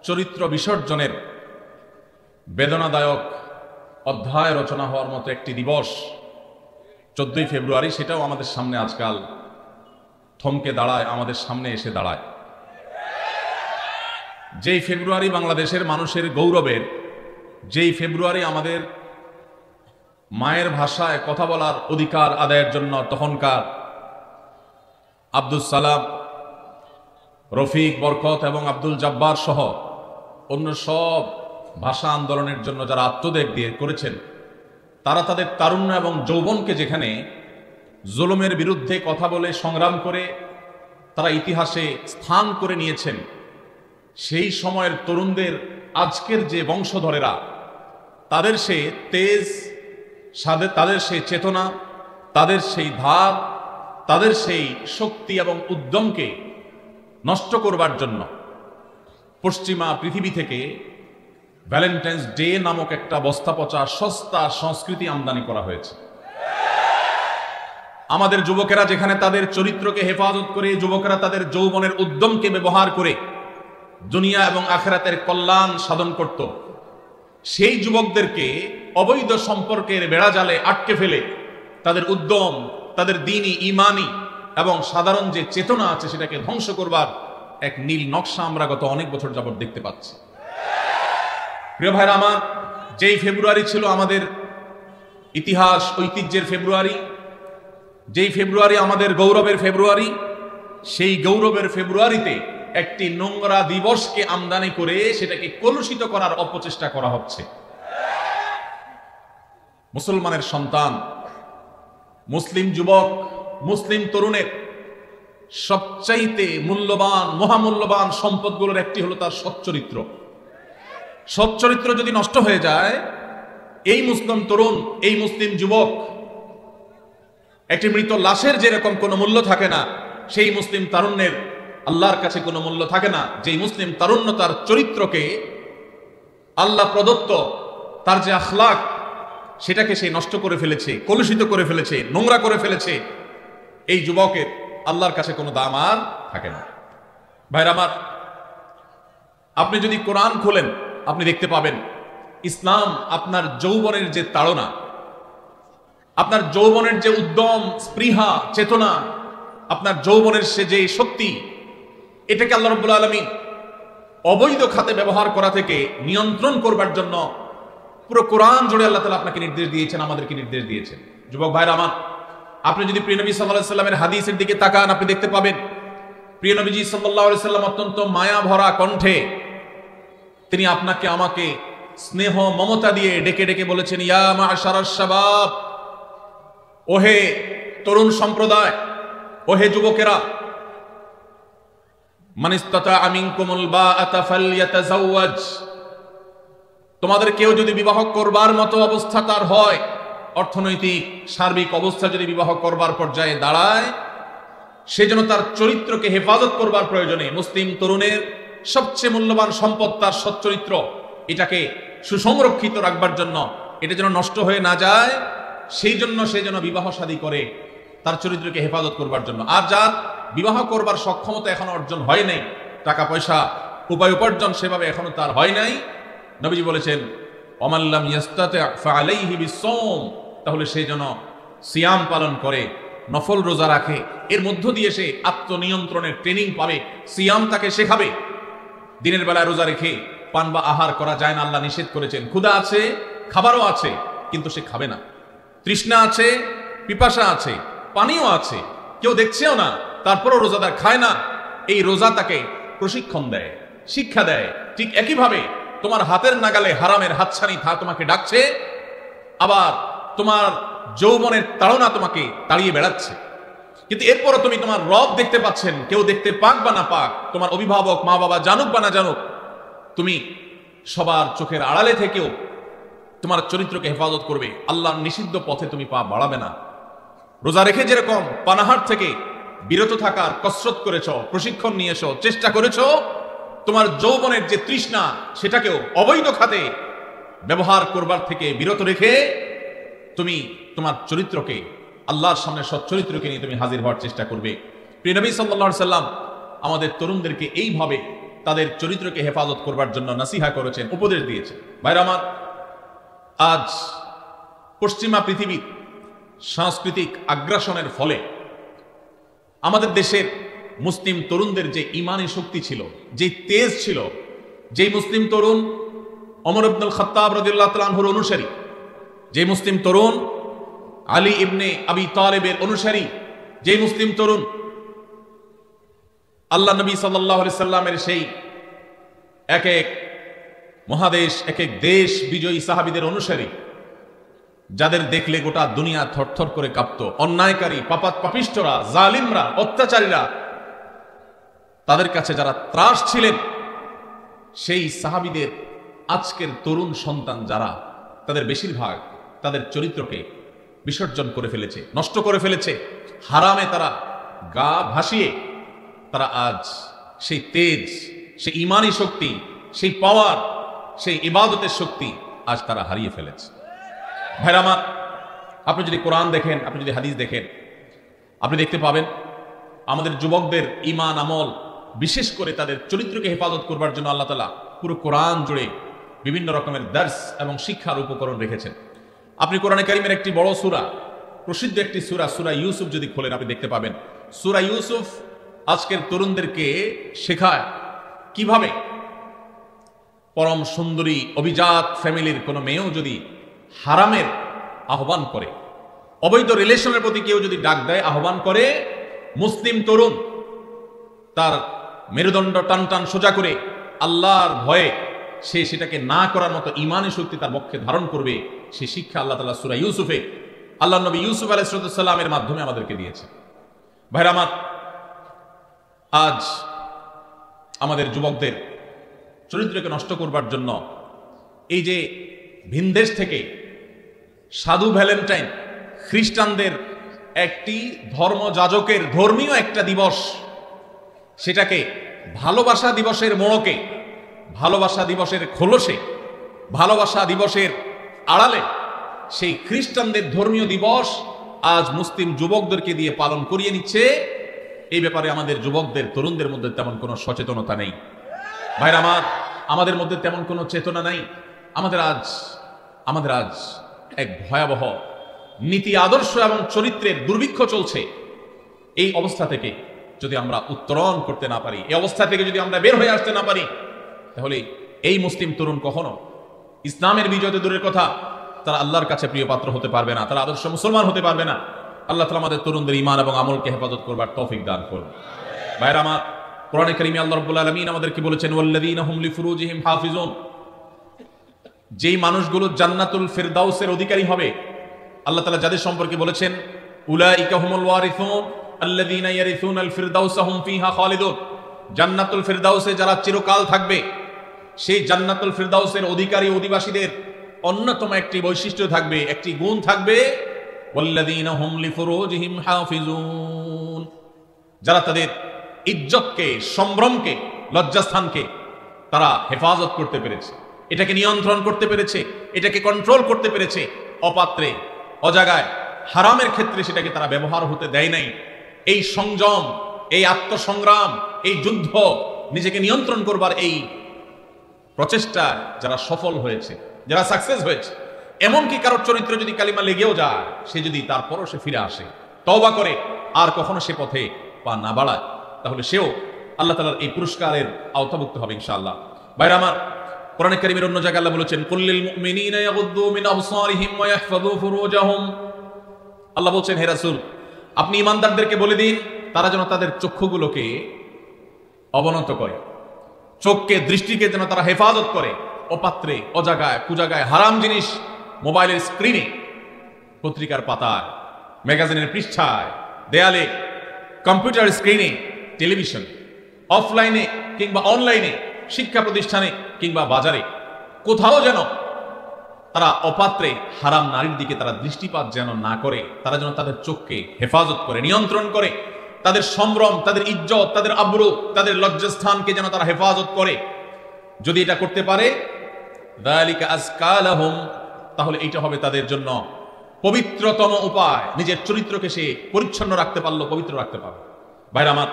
চরিত্র বিসর্জনের বেদনাদায়ক অধ্যায় রচনা হওয়ার মতো একটি দিবস 14ই ফেব্রুয়ারি, সেটাও আমাদের সামনে আজকাল থমকে দাঁড়ায়, আমাদের সামনে এসে দাঁড়ায়। যেই ফেব্রুয়ারি বাংলাদেশের মানুষের গৌরবের, যেই ফেব্রুয়ারি আমাদের মায়ের ভাষায় কথা বলার অধিকার আদায়ের জন্য তখনকার আব্দুল সালাম, রফিক, বরকত এবং আব্দুল জব্বার সহ অন্য সব ভাষা আন্দোলনের জন্য যারা আত্মত্যাগ দিয়ে করেছেন, তারা তাদের তারুণ্য এবং যৌবনকে যেখানে জুলুমের বিরুদ্ধে কথা বলে সংগ্রাম করে তারা ইতিহাসে স্থান করে নিয়েছেন, সেই সময়ের তরুণদের আজকের যে বংশধরেরা, তাদের সেই তেজ, তাদের সেই চেতনা, তাদের সেই ধার, তাদের সেই শক্তি এবং উদ্যমকে নষ্ট করবার জন্য পশ্চিমা পৃথিবী থেকে ভ্যালেন্টাইন্স ডে নামক একটা বস্তাপচা সস্তা সংস্কৃতি আমদানি করা হয়েছে। আমাদের যুবকেরা যেখানে তাদের চরিত্রকে হেফাজত করে, যুবকেরা তাদের যৌবনের উদ্যমকে ব্যবহার করে দুনিয়া এবং আখিরাতের কল্যাণ সাধন করত, সেই যুবকদেরকে অবৈধ সম্পর্কের বেড়াজালে আটকে ফেলে তাদের উদ্যম, তাদের দ্বীনি, ঈমানি এবং সাধারণ যে চেতনা আছে সেটাকে ধ্বংস করবার এক নীল নকশা আমরা গত অনেক বছর যাবত দেখতে পাচ্ছি। প্রিয় ভাইরা আমার, যেই ফেব্রুয়ারি ছিল আমাদের ইতিহাস ঐতিহ্যের ফেব্রুয়ারি, যেই ফেব্রুয়ারি আমাদের গৌরবের ফেব্রুয়ারি, সেই গৌরবের ফেব্রুয়ারিতে একটি নোংরা দিবসকে আমদানি করে সেটাকে কলুষিত করার অপচেষ্টা করা হচ্ছে। মুসলমানের সন্তান, মুসলিম যুবক, মুসলিম তরুণের সবচাইতে মূল্যবান, মহামূল্যবান সম্পদগুলোর একটি হলো তার সচ্চরিত্র। সচ্চরিত্র যদি নষ্ট হয়ে যায়, এই মুসলিম তরুণ, এই মুসলিম যুবক একটি মৃত লাশের যেরকম কোনো মূল্য থাকে না, সেই মুসলিম তারুণ্যের আল্লাহর কাছে কোনো মূল্য থাকে না। যেই মুসলিম তারুণ্য তার চরিত্রকে, আল্লাহ প্রদত্ত তার যে আখলাক, সেটাকে সে নষ্ট করে ফেলেছে, কলুষিত করে ফেলেছে, নোংরা করে ফেলেছে, এই যুবকের আল্লাহর কাছে কোনো দাম আর থাকে না। ভাইরা আমার, আপনি যদি কোরআন খোলেন আপনি দেখতে পাবেন ইসলাম আপনার যৌবনের যে তাড়না, আপনার যৌবনের যে উদ্যম, স্পৃহা, চেতনা, আপনার যৌবনের সে যে শক্তি, এটাকে আল্লাহ রাব্বুল আলামিন অবৈধ খাতে ব্যবহার করা থেকে নিয়ন্ত্রণ করবার জন্য পুরো কোরআন জুড়ে আল্লাহ তাআলা আপনাকে নির্দেশ দিয়েছেন, আমাদেরকে নির্দেশ দিয়েছেন। যুবক ভাইরা আমার, আপনি যদি প্রিয় নবী সাল্লাল্লাহু আলাইহি সাল্লামের হাদিসের দিকে তাকান, আপনি দেখতে পাবেন প্রিয় নবীজি সাল্লাল্লাহু আলাইহি সাল্লাম অত্যন্ত মায়া ভরা কণ্ঠে তিনি আপনাকে আমাকে স্নেহ মমতা দিয়ে ডেকে ডেকে বলেছেন, ইয়া মা'শারাশ শাবাব, ওহে তরুণ সম্প্রদায়, ওহে যুবকেরা, মান ইসতাতা'a মিনকুমুল বাআতা ফালইয়াতাযাওয়াজ, তোমাদের কেউ যদি বিবাহ করবার মতো অবস্থা তার হয়, অর্থনৈতিক সার্বিক অবস্থা যদি বিবাহ করবার পর্যায়ে দাঁড়ায়, সেজন্য তার চরিত্রকে হেফাজত করবার প্রয়োজনে মুসলিম তরুণের সবচেয়ে মূল্যবান সম্পদ তার সচ্চরিত্র, এটাকে সুসংরক্ষিত রাখবার জন্য, এটা যেন নষ্ট হয়ে না যায়, সেই জন্য সে যেন বিবাহ শাদী করে তার চরিত্রকে হেফাজত করবার জন্য। আর যার বিবাহ করবার সক্ষমতা এখনো অর্জন হয় নাই, টাকা পয়সা উপায় উপার্জন সেভাবে এখনো তার হয় নাই, নবীজি বলেছেন ওমান লাম ইয়াস্তাতি' ফাআলাইহি বিসসাওম, তাহলে সে যেন সিয়াম পালন করে, নফল রোজা রাখে, এর মধ্য দিয়ে সে আত্মনিয়ন্ত্রণের ট্রেনিং পাবে। সিয়াম তাকে শেখাবে, দিনের বেলায় রোজা রেখে পান বা আহার করা যায় না, আল্লাহ নিষেধ করেছেন। ক্ষুধা আছে, খাবারও আছে, কিন্তু সে খাবে না। তৃষ্ণা আছে, পিপাসা আছে, পানিও আছে, কেউ দেখছেও না, তারপরও রোজাদার খায় না। এই রোজা তাকে প্রশিক্ষণ দেয়, শিক্ষা দেয়। ঠিক একইভাবে তোমার হাতের নাগালে হারামের হাতছানি তোমাকে ডাকছে, আবার তোমার যৌবনের তাড়না তোমাকে তাড়িয়ে বেড়াচ্ছে, কিন্তু এরপরও তুমি তোমার রব দেখতে পাচ্ছেন, কেউ দেখতে পাক বা না পাক, তোমার অভিভাবক মা বাবা জানুক বা না জানুক, তুমি সবার চোখের আড়ালে থেকেও তোমার চরিত্রকে হেফাজত করবে। আল্লাহর নিষিদ্ধ পথে তুমি পা বাড়াবে না। রোজা রেখে যেরকম পানাহার থেকে বিরত থাকার কসরত করেছ, প্রশিক্ষণ নিয়েছ, চেষ্টা করেছ, তোমার যৌবনের যে তৃষ্ণা সেটাকেও অবৈধ খাতে ব্যবহার করবার থেকে বিরত রেখে তুমি তোমার চরিত্রকে, আল্লাহর সামনে সচ্চরিত্রকে নিয়ে তুমি হাজির হওয়ার চেষ্টা করবে। প্রিয় নবী সাল্লাল্লাহু আলাইহি সাল্লাম আমাদের তরুণদেরকে এইভাবে তাদের চরিত্রকে হেফাজত করবার জন্য নাসিহা করেছেন, উপদেশ দিয়েছেন। ভাইরা আমার, আজ পশ্চিমা পৃথিবীর সাংস্কৃতিক আগ্রাসনের ফলে আমাদের দেশের মুসলিম তরুণদের যে ইমানি শক্তি ছিল, যে তেজ ছিল, যেই মুসলিম তরুণ ওমর ইবনুল খাত্তাব রাদিয়াল্লাহু তাআলা আনহুর অনুসারী, যে মুসলিম তরুণ আলী ইবনে আবি তালেবের অনুসারী, যে মুসলিম তরুণ আল্লাহ নবী সাল্লাল্লাহু আলাইহি সাল্লামের সেই এক এক মহাদেশ, এক এক দেশ বিজয়ী সাহাবীদের অনুসারী, যাদের দেখলে গোটা দুনিয়া থরথর করে কাঁপত, অন্যায়কারী, পাপিষ্ঠরা, জালিমরা, অত্যাচারীরা, তাদের কাছে যারা ত্রাস ছিলেন, সেই সাহাবীদের আজকের তরুণ সন্তান যারা, তাদের বেশিরভাগ তাদের চরিত্রকে বিসর্জন করে ফেলেছে, নষ্ট করে ফেলেছে, হারামে তারা গা ভাসিয়ে তারা আজ সেই তেজ, সেই ইমানি শক্তি, সেই পাওয়ার, সেই ইবাদতের শক্তি আজ তারা হারিয়ে ফেলেছে। ভাইরা আমার, আপনি যদি কোরআন দেখেন, আপনি যদি হাদিস দেখেন, আপনি দেখতে পাবেন আমাদের যুবকদের ঈমান আমল, বিশেষ করে তাদের চরিত্রকে হেফাজত করবার জন্য আল্লাহ তাআলা পুরো কোরআন জুড়ে বিভিন্ন রকমের দার্স এবং শিক্ষার উপকরণ রেখেছেন। আপনি কোরআনে কারীমের একটি বড় সূরা, প্রসিদ্ধ একটি সূরা, সূরা ইউসুফ যদি খোলেন, আপনি দেখতে পাবেন সূরা ইউসুফ আজকের তরুণদেরকে শেখায় কিভাবে পরম সুন্দরী অভিজাত ফ্যামিলির কোনো মেয়েও যদি হারামের আহ্বান করে, অবৈধ রিলেশনের প্রতি কেউ যদি ডাক দেয়, আহ্বান করে, মুসলিম তরুণ তার মেরুদণ্ড টান টান সোজা করে আল্লাহর ভয়ে সে সেটাকে না করার মতো ঈমানী শক্তি তার পক্ষে ধারণ করবে। সে শিক্ষা আল্লাহ তাআলা সূরা ইউসুফে আল্লাহ নবী ইউসুফ আলাইহিস সালামের মাধ্যমে আমাদেরকে দিয়েছে। ভাইরা আমার, আজ আমাদের যুবকদের চরিত্রকে নষ্ট করবার জন্য এই যে ভিনদেশ থেকে সাধু ভ্যালেন্টাইন, খ্রিস্টানদের একটি ধর্মযাজকের ধর্মীয় একটা দিবস, সেটাকে ভালোবাসা দিবসের মোড়কে, ভালোবাসা দিবসের খোলসে, ভালোবাসা দিবসের আড়ালে সেই খ্রিস্টানদের ধর্মীয় দিবস আজ মুসলিম যুবকদেরকে দিয়ে পালন করিয়ে নিচ্ছে। এই ব্যাপারে আমাদের যুবকদের, তরুণদের মধ্যে তেমন কোনো সচেতনতা নেই। ভাইরা আমার, আমাদের মধ্যে তেমন কোনো চেতনা নাই। আমাদের আজ এক ভয়াবহ নীতি, আদর্শ এবং চরিত্রের দুর্ভিক্ষ চলছে। এই অবস্থা থেকে যদি আমরা উত্তরণ করতে না পারি, এই অবস্থা থেকে যদি আমরা বের হয়ে আসতে না পারি, তাহলে এই মুসলিম তরুণ কখনো ইসলামের বিজয় তো দূরের কথা, তারা আল্লাহর কাছে প্রিয় পাত্র হতে পারবে না, তারা আদর্শ মুসলমান হতে পারবে না। আল্লাহ তাআলা আমাদের তরুণদের ঈমান এবং আমলকে হেফাজত করবার তৌফিক দান করুন। ভাইরা আমার, কোরআনে কারীমে আল্লাহ রাব্বুল আলামিন আমাদেরকে বলেছেন, ওয়াল্লাযীনা হুম লিফুরুজিহিম হাফিজুন, যেই মানুষগুলো জান্নাতুল ফিরদাউসের অধিকারী হবে, আল্লাহ তাআলা যাদের সম্পর্কে বলেছেন, উলাইকা হুমুল ওয়ারিসুন আল্লাযীনা ইয়ারিসুনাল ফিরদাউসা হুম ফিহা খালিদুন, জান্নাতুল ফিরদাউসে যারা চিরকাল থাকবে, সেই জান্নাতুল ফিরদাউসের অধিকারী অধিবাসীদের অন্যতম একটি বৈশিষ্ট্য থাকবে, একটি গুণ থাকবে, ওয়াল্লাযীনা হুম লিফুরুজিহিম হাফিজুন, যারা তাদের ইজ্জতকে, সম্ভ্রমকে, লজ্জাস্থানকে তারা হেফাজত করতে পেরেছে, এটাকে নিয়ন্ত্রণ করতে পেরেছে, এটাকে কন্ট্রোল করতে পেরেছে, অপাত্রে, অজাগায়, হারামের ক্ষেত্রে সেটাকে তারা ব্যবহার হতে দেয় নাই। এই সংযম, এই আত্মসংগ্রাম, এই যুদ্ধ, নিজেকে নিয়ন্ত্রণ করবার এই প্রচেষ্টা যারা সফল হয়েছে, যারা সাকসেস হয়েছে, এমনকি কারোর চরিত্র যদি কালিমা লেগেও যায়, সে যদি তারপরও সে ফিরে আসে, তওবা করে, আর কখনো সে পথে পা না বাড়ায়, তাহলে সেও আল্লাহ তাআলার এই পুরস্কারের আওতাভুক্ত হবে ইনশাআল্লাহ। ভাইরা আমার, কোরআনে কারীমের অন্য জায়গায় আল্লাহ বলেছেন, কুল্লিল মুমিনিনা ইয়াগুদ্দু মিন আবসারিহিম ওয়া ইয়াহফাযু ফুরুজাহুম, আল্লাহ বলছেন, হে রাসূল, আপনি ঈমানদারদেরকে বলে দিন তারা যেন তাদের চক্ষুগুলোকে অবনত করে, চোখকে, দৃষ্টিকে যেন তারা হেফাজত করে, অপাত্রে, অজাগায়, কুজাগায়, হারাম জিনিস, মোবাইলের স্ক্রিনে, পত্রিকার পাতায়, ম্যাগাজিনের পৃষ্ঠায়, দেয়ালে, কম্পিউটার স্ক্রিনে, টেলিভিশন, অফলাইনে কিংবা অনলাইনে, শিক্ষা প্রতিষ্ঠানে কিংবা বাজারে, কোথাও যেন তারা অপাত্রে হারাম নারীর দিকে তারা দৃষ্টিপাত যেন না করে, তারা যেন তাদের চোখকে হেফাজত করে, নিয়ন্ত্রণ করে, তাদের সম্ভ্রম, তাদের ইজ্জত, তাদের আবরু, তাদের লজ্জাস্থানকে যেন তারা হেফাজত করে। যদি এটা করতে পারে, যালিকা আযকা লাহুম, তাহলে এটা হবে তাদের জন্য পবিত্রতম উপায়। নিজের চরিত্রকে সে পরিচ্ছন্ন রাখতে পারলো, পবিত্র রাখতে পারবে। ভাইরা আমার,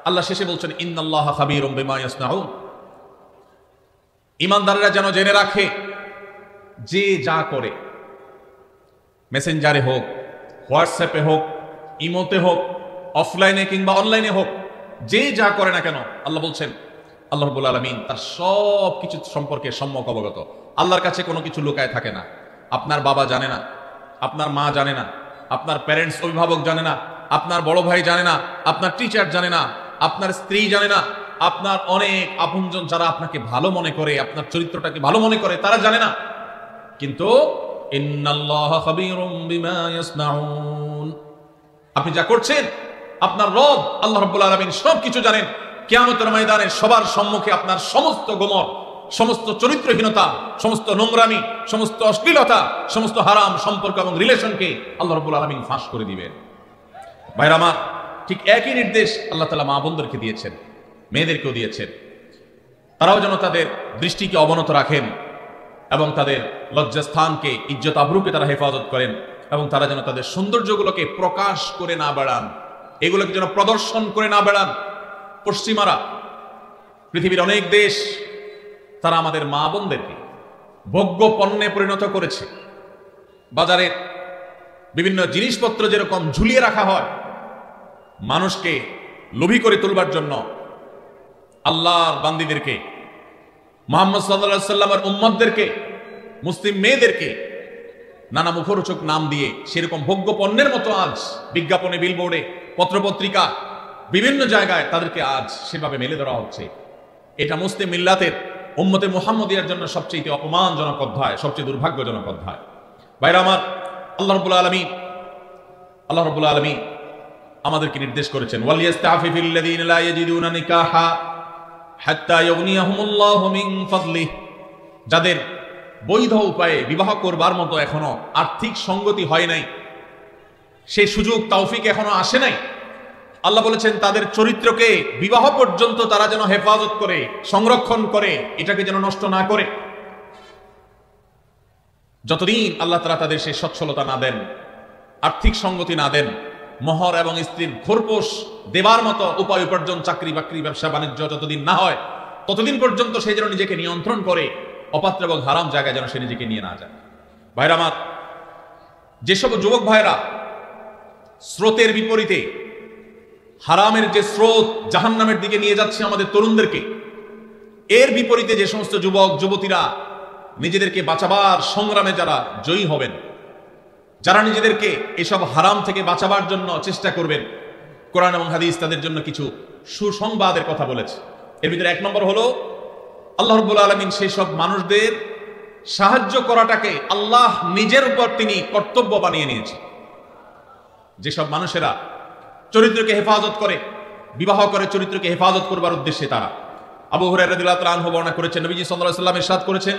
আল্লাহ শেষে বলছেন, ইন্নাল্লাহা খাবীরুম বিমা ইয়াসনাউন, ইমানদাররা যেন জেনে রাখে, যে যা করে, মেসেঞ্জারে হোক, হোয়াটসঅ্যাপে হোক, ইমোতে হোক, অফলাইনে কিংবা অনলাইনে হোক, যে যা করে না কেন, আল্লাহ বলছেন, আল্লাহ রাব্বুল আলামিন তার সব কিছু সম্পর্কে সম্যক অবগত। আল্লাহর কাছে কোনো কিছু লুকায় থাকে না। আপনার বাবা জানে না, আপনার মা জানে না, আপনার প্যারেন্টস অভিভাবক জানে না, আপনার বড় ভাই জানে না, আপনার টিচার জানে না, আপনার স্ত্রী জানে না, আপনার অনেক আপনজন যারা আপনাকে ভালো মনে করে, আপনার চরিত্রটাকে ভালো মনে করে, তারা জানে না। কিন্তু ইন্নাল্লাহা খাবীরুম বিমা ইয়াসনাউন, আপনি যা করছেন আপনার রব আল্লাহ রাব্বুল আলামিন সবকিছু জানেন। কিয়ামতের ময়দানে সবার সম্মুখে আপনার সমস্ত গোমর, সমস্ত চরিত্রহীনতা, সমস্ত নোংরামি, সমস্ত অশ্লীলতা, সমস্ত হারাম সম্পর্ক এবং রিলেশনকে আল্লাহ রাব্বুল আলামিন ফাঁস করে দিবেন। ভাইরা আমার, ঠিক একই নির্দেশ আল্লাহ তাআলা মা বোনদেরকে দিয়েছেন, মেয়েদেরকেও দিয়েছেন। তারাও যেন তাদের দৃষ্টিকে অবনত রাখেন এবং তাদের লজ্জাস্থানকে, ইজ্জত আবরুকে তারা হেফাজত করেন, এবং তারা যেন তাদের সৌন্দর্যগুলোকে প্রকাশ করে না বেড়ান, এগুলোকে যেন প্রদর্শন করে না বেড়ান। পশ্চিমারা, পৃথিবীর অনেক দেশ, তারা আমাদের মা বোনদেরকে ভোগ্য পণ্যে পরিণত করেছে। বাজারে বিভিন্ন জিনিসপত্র যেরকম ঝুলিয়ে রাখা হয় মানুষকে লোভী করে তুলবার জন্য, আল্লাহর বান্দীদেরকে, মুহাম্মদ সাল্লাল্লাহু আলাইহি সাল্লামের উম্মতদেরকে, মুসলিম মেয়েদেরকে নানা মুখরোচক নাম দিয়ে সেরকম ভোগ্য পণ্যের মতো আজ বিজ্ঞাপনে, বিলবোর্ডে, পত্রপত্রিকা, বিভিন্ন জায়গায় তাদেরকে আজ সেভাবে মেলে ধরা হচ্ছে। এটা মুসলিম মিল্লাতের, উম্মতে মুহাম্মদিয়ার জন্য সবচেয়ে অপমানজনক অধ্যায়, সবচেয়ে দুর্ভাগ্যজনক অধ্যায়। ভাইরা আমার, আল্লাহ রাব্বুল আলামিন আমাদেরকে নির্দেশ করেছেন, ওয়ালিয়াস্তাফিফিল্লাযীনা লা ইয়াজিদুনা নিকাহা হাত্তা ইউগনিয়াহুমুল্লাহু মিন ফাদলিহি, যাদের বৈধ উপায়ে বিবাহ করবার মতো এখনো আর্থিক সঙ্গতি হয় নাই, সেই সুযোগ তৌফিক এখনো আসে নাই, আল্লাহ বলেছেন তাদের চরিত্রকে বিবাহ পর্যন্ত তারা যেন হেফাজত করে, সংরক্ষণ করে, এটাকে যেন নষ্ট না করে। যতদিন আল্লাহ তাআলা তাদের সেই সচ্ছলতা না দেন, আর্থিক সঙ্গতি না দেন, মোহর এবং স্ত্রীর খোরপোশ দেবার মতো উপায় উপার্জন, চাকরি বাকরি, ব্যবসা বাণিজ্য যতদিন না হয়, ততদিন পর্যন্ত সে যেন নিজেকে নিয়ন্ত্রণ করে, অপাত্র এবং হারাম জায়গায় যেন সে নিজেকে নিয়ে না যায়। ভাইরা আমার, যেসব যুবক ভাইরা স্রোতের বিপরীতে, হারামের যে স্রোত জাহান্নামের দিকে নিয়ে যাচ্ছে আমাদের তরুণদেরকে, এর বিপরীতে যে সমস্ত যুবক যুবতীরা নিজেদেরকে বাঁচাবার সংগ্রামে যারা জয়ী হবেন, যারা নিজেদেরকে এসব হারাম থেকে বাঁচাবার জন্য চেষ্টা করবেন, কোরআন এবং হাদিস তাদের জন্য কিছু সুসংবাদের কথা বলেছে। এর ভিতরে এক নম্বর হলো, আল্লাহ রাব্বুল আলামিন সেই সব মানুষদের সাহায্য করাটাকে আল্লাহ নিজের উপর তিনি কর্তব্য বানিয়ে নিয়েছেন। যেসব মানুষেরা চরিত্রকে হেফাজত করে, বিবাহ করে চরিত্রকে হেফাজত করবার উদ্দেশ্যে তারা, আবু হুরায়রা রাদিয়াল্লাহু তাআলা আনহু বর্ণনা করেছেন, নবীজি সাল্লাল্লাহু আলাইহি ওয়াসাল্লাম ইরশাদ করেছেন,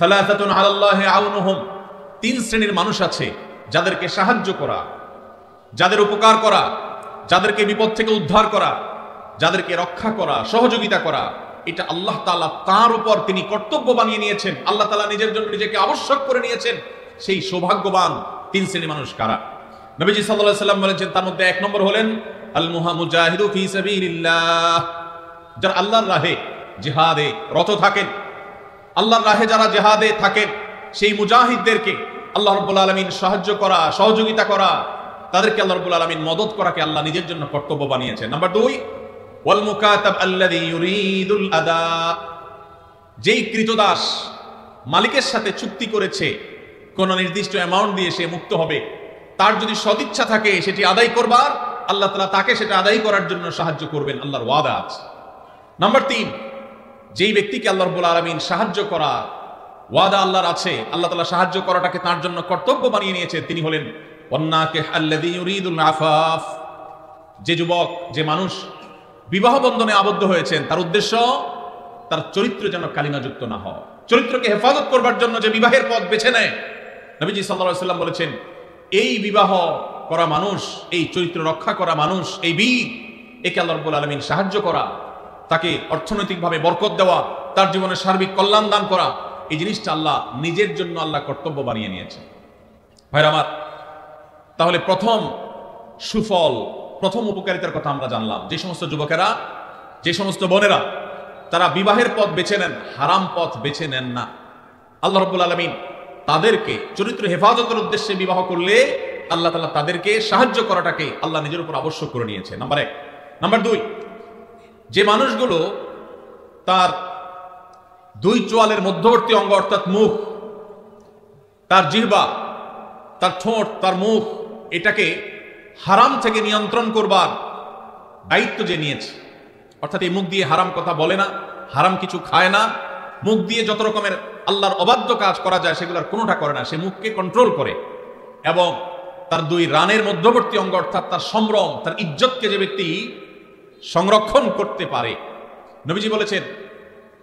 সালাসাতুন আলাল্লাহি আউনুহুম, তিন শ্রেণীর মানুষ আছে যাদেরকে সাহায্য করা, যাদের উপকার করা, যাদেরকে বিপদ থেকে উদ্ধার করা, যাদেরকে রক্ষা করা, সহযোগিতা করা, এটা আল্লাহ তাআলা তার উপর তিনি কর্তব্য বানিয়ে নিয়েছেন। আল্লাহ তাআলা নিজের জন্য নিজেকে আবশ্যক করে নিয়েছেন। সেই সৌভাগ্যবান তিন শ্রেণীর মানুষ কারা? নবীজি সাল্লাল্লাহু আলাইহি ওয়াসাল্লাম বলেছেন, তার মধ্যে এক নম্বর হলেন আল মুজাহিদু ফি সাবিলিল্লাহ, যারা আল্লাহর রাহে জিহাদে রত থাকেন, আল্লাহর রাহে যারা জিহাদে থাকেন, সেই মুজাহিদদেরকে আল্লাহ রাব্বুল আলামিন সাহায্য করা, সহযোগিতা করা, তাদেরকে আল্লাহ রাব্বুল আলামিন মদদ করাকে আল্লাহ নিজের জন্য কর্তব্য বানিয়েছেন। নাম্বার 2, ওয়াল মুকাতাব আল্লাযী ইউরিদুল আদা, যেই কৃতদাস মালিকের সাথে চুক্তি করেছে কোন নির্দিষ্ট অ্যামাউন্ট দিয়ে সে মুক্ত হবে, তার যদি সদিচ্ছা থাকে সেটি আদায় করবার, আল্লাহ তাআলা তাকে সেটা আদায় করার জন্য সাহায্য করবেন, আল্লাহর ওয়াদা আছে। নাম্বার 3, যেই ব্যক্তিকে আল্লাহ রাব্বুল আলামিন সাহায্য করা ওয়াদা আল্লাহর আছে, আল্লাহ তাআলা সাহায্য করাটাকে তার জন্য কর্তব্য বানিয়ে নিয়েছেন, তিনি হলেন ওয়ান্নাকিহ আল্লাযী ইউরিদুল আফাফ, যে যুবক, যে মানুষ বিবাহ বন্ধনে আবদ্ধ হয়েছেন, তার উদ্দেশ্য তার চরিত্র যেন কালিমাযুক্ত না হয়, চরিত্রকে হেফাজত করবার জন্য যে বিবাহের পথ বেছে নেয়, নবীজি সাল্লাল্লাহু আলাইহি ওয়াসাল্লাম বলেছেন, এই বিবাহ করা মানুষ, এই চরিত্র রক্ষা করা মানুষ, এই বীর, একে আল্লাহ রাব্বুল আলামিন সাহায্য করা, তাকে অর্থনৈতিকভাবে বরকত দেওয়া, তার জীবনে সার্বিক কল্যাণ দান করা, এই জিনিসটা আল্লাহ নিজের জন্য আল্লাহ কর্তব্য বানিয়ে নিয়েছে। ভাইরা আমার, তাহলে প্রথম সুফল, প্রথম উপকারিতার কথা আমরা জানলাম। যে সমস্ত যুবকেরা, যে সমস্ত বোনেরা তারা বিবাহের পথ বেছে নেন, হারাম পথ বেছে নেন না। আল্লাহ রাব্বুল আলামিন তাদেরকে চরিত্র হেফাজতের উদ্দেশ্যে বিবাহ করলে আল্লাহ তাআলা তাদেরকে সাহায্য করাটাকে আল্লাহ নিজের উপর আবশ্যক করে নিয়েছে, নাম্বার 1। নাম্বার 2, যে মানুষগুলো তার দুই চোয়ালের মধ্যবর্তী অঙ্গ অর্থাৎ মুখ, তার জিহ্বা, তার ঠোঁট, তার মুখ, এটাকে হারাম থেকে নিয়ন্ত্রণ করবার দায়িত্ব যে নিয়েছে, অর্থাৎ এই মুখ দিয়ে হারাম কথা বলে না, হারাম কিছু খায় না, মুখ দিয়ে যত রকমের আল্লাহর অবাধ্য কাজ করা যায় সেগুলোর কোনোটা করে না, সে মুখকে কন্ট্রোল করে। এবং তার দুই রানের মধ্যবর্তী অঙ্গ অর্থাৎ তার সম্ভ্রম, তার ইজ্জতকে যে ব্যক্তি সংরক্ষণ করতে পারে, নবীজি বলেছেন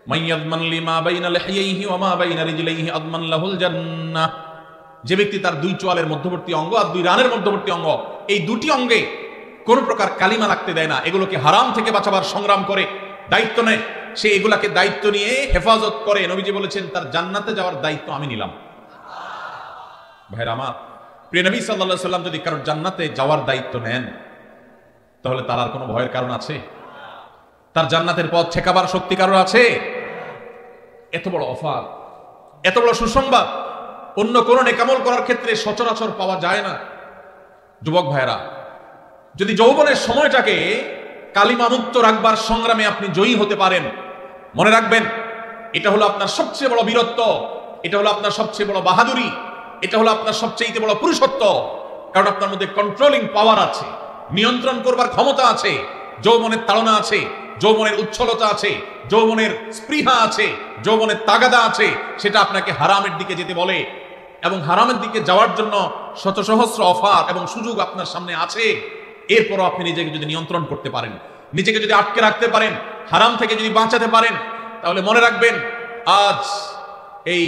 মাইয়াযমান লিমা বাইনা লিহিয়াইহি ওয়া মা বাইনা রিজলাইহি আযমান লাহুল জান্নাহ। যে ব্যক্তি তার দুই চোয়ালের মধ্যবর্তী অঙ্গ আর দুই রানের মধ্যবর্তী অঙ্গ, এই দুটি অঙ্গে কোন প্রকার কালিমা লাগতে দেয় না, এগুলোকে হারাম থেকে বাঁচাবার সংগ্রাম করে, দায়িত্ব নেয়, সে এগুলাকে দায়িত্ব নিয়ে হেফাজত করে, নবীজি বলেছেন তার জান্নাতে যাওয়ার দায়িত্ব আমি নিলাম। ভাইরা আমার, প্রিয় নবী সাল্লাল্লাহু আলাইহি সাল্লাম যদি কারোর জান্নাতে যাওয়ার দায়িত্ব নেন, তাহলে তার আর কোনো ভয়ের কারণ আছে? তার জান্নাতের পথ ঠেকাবার শক্তি কারোর আছে? এত বড় অফার, এত বড় সুসংবাদ অন্য কোন নেকামল করার ক্ষেত্রে সচরাচর পাওয়া যায় না। যুবক ভাইরা, যদি যৌবনের সময়টাকে কালিমা মুক্ত রাখবার সংগ্রামে আপনি জয়ী হতে পারেন, মনে রাখবেন এটা হলো আপনার সবচেয়ে বড় বীরত্ব, এটা হলো আপনার সবচেয়ে বড় বাহাদুরি, এটা হলো আপনার সবচেয়ে বড় পুরুষত্ব। কারণ আপনার মধ্যে কন্ট্রোলিং পাওয়ার আছে, নিয়ন্ত্রণ করবার ক্ষমতা আছে, যৌবনের তাড়না আছে, যৌবনের উচ্ছলতা আছে, যৌবনের স্পৃহা আছে, যৌবনের তাগাদা আছে, সেটা আপনাকে হারামের দিকে যেতে বলে। এবং হারামের দিকে যাওয়ার জন্য শত সহস্র অফার এবং সুযোগ আপনার সামনে আছে। এরপরও আপনি নিজেকে যদি নিয়ন্ত্রণ করতে পারেন, নিজেকে যদি আটকে রাখতে পারেন, হারাম থেকে যদি বাঁচাতে পারেন, তাহলে মনে রাখবেন আজ এই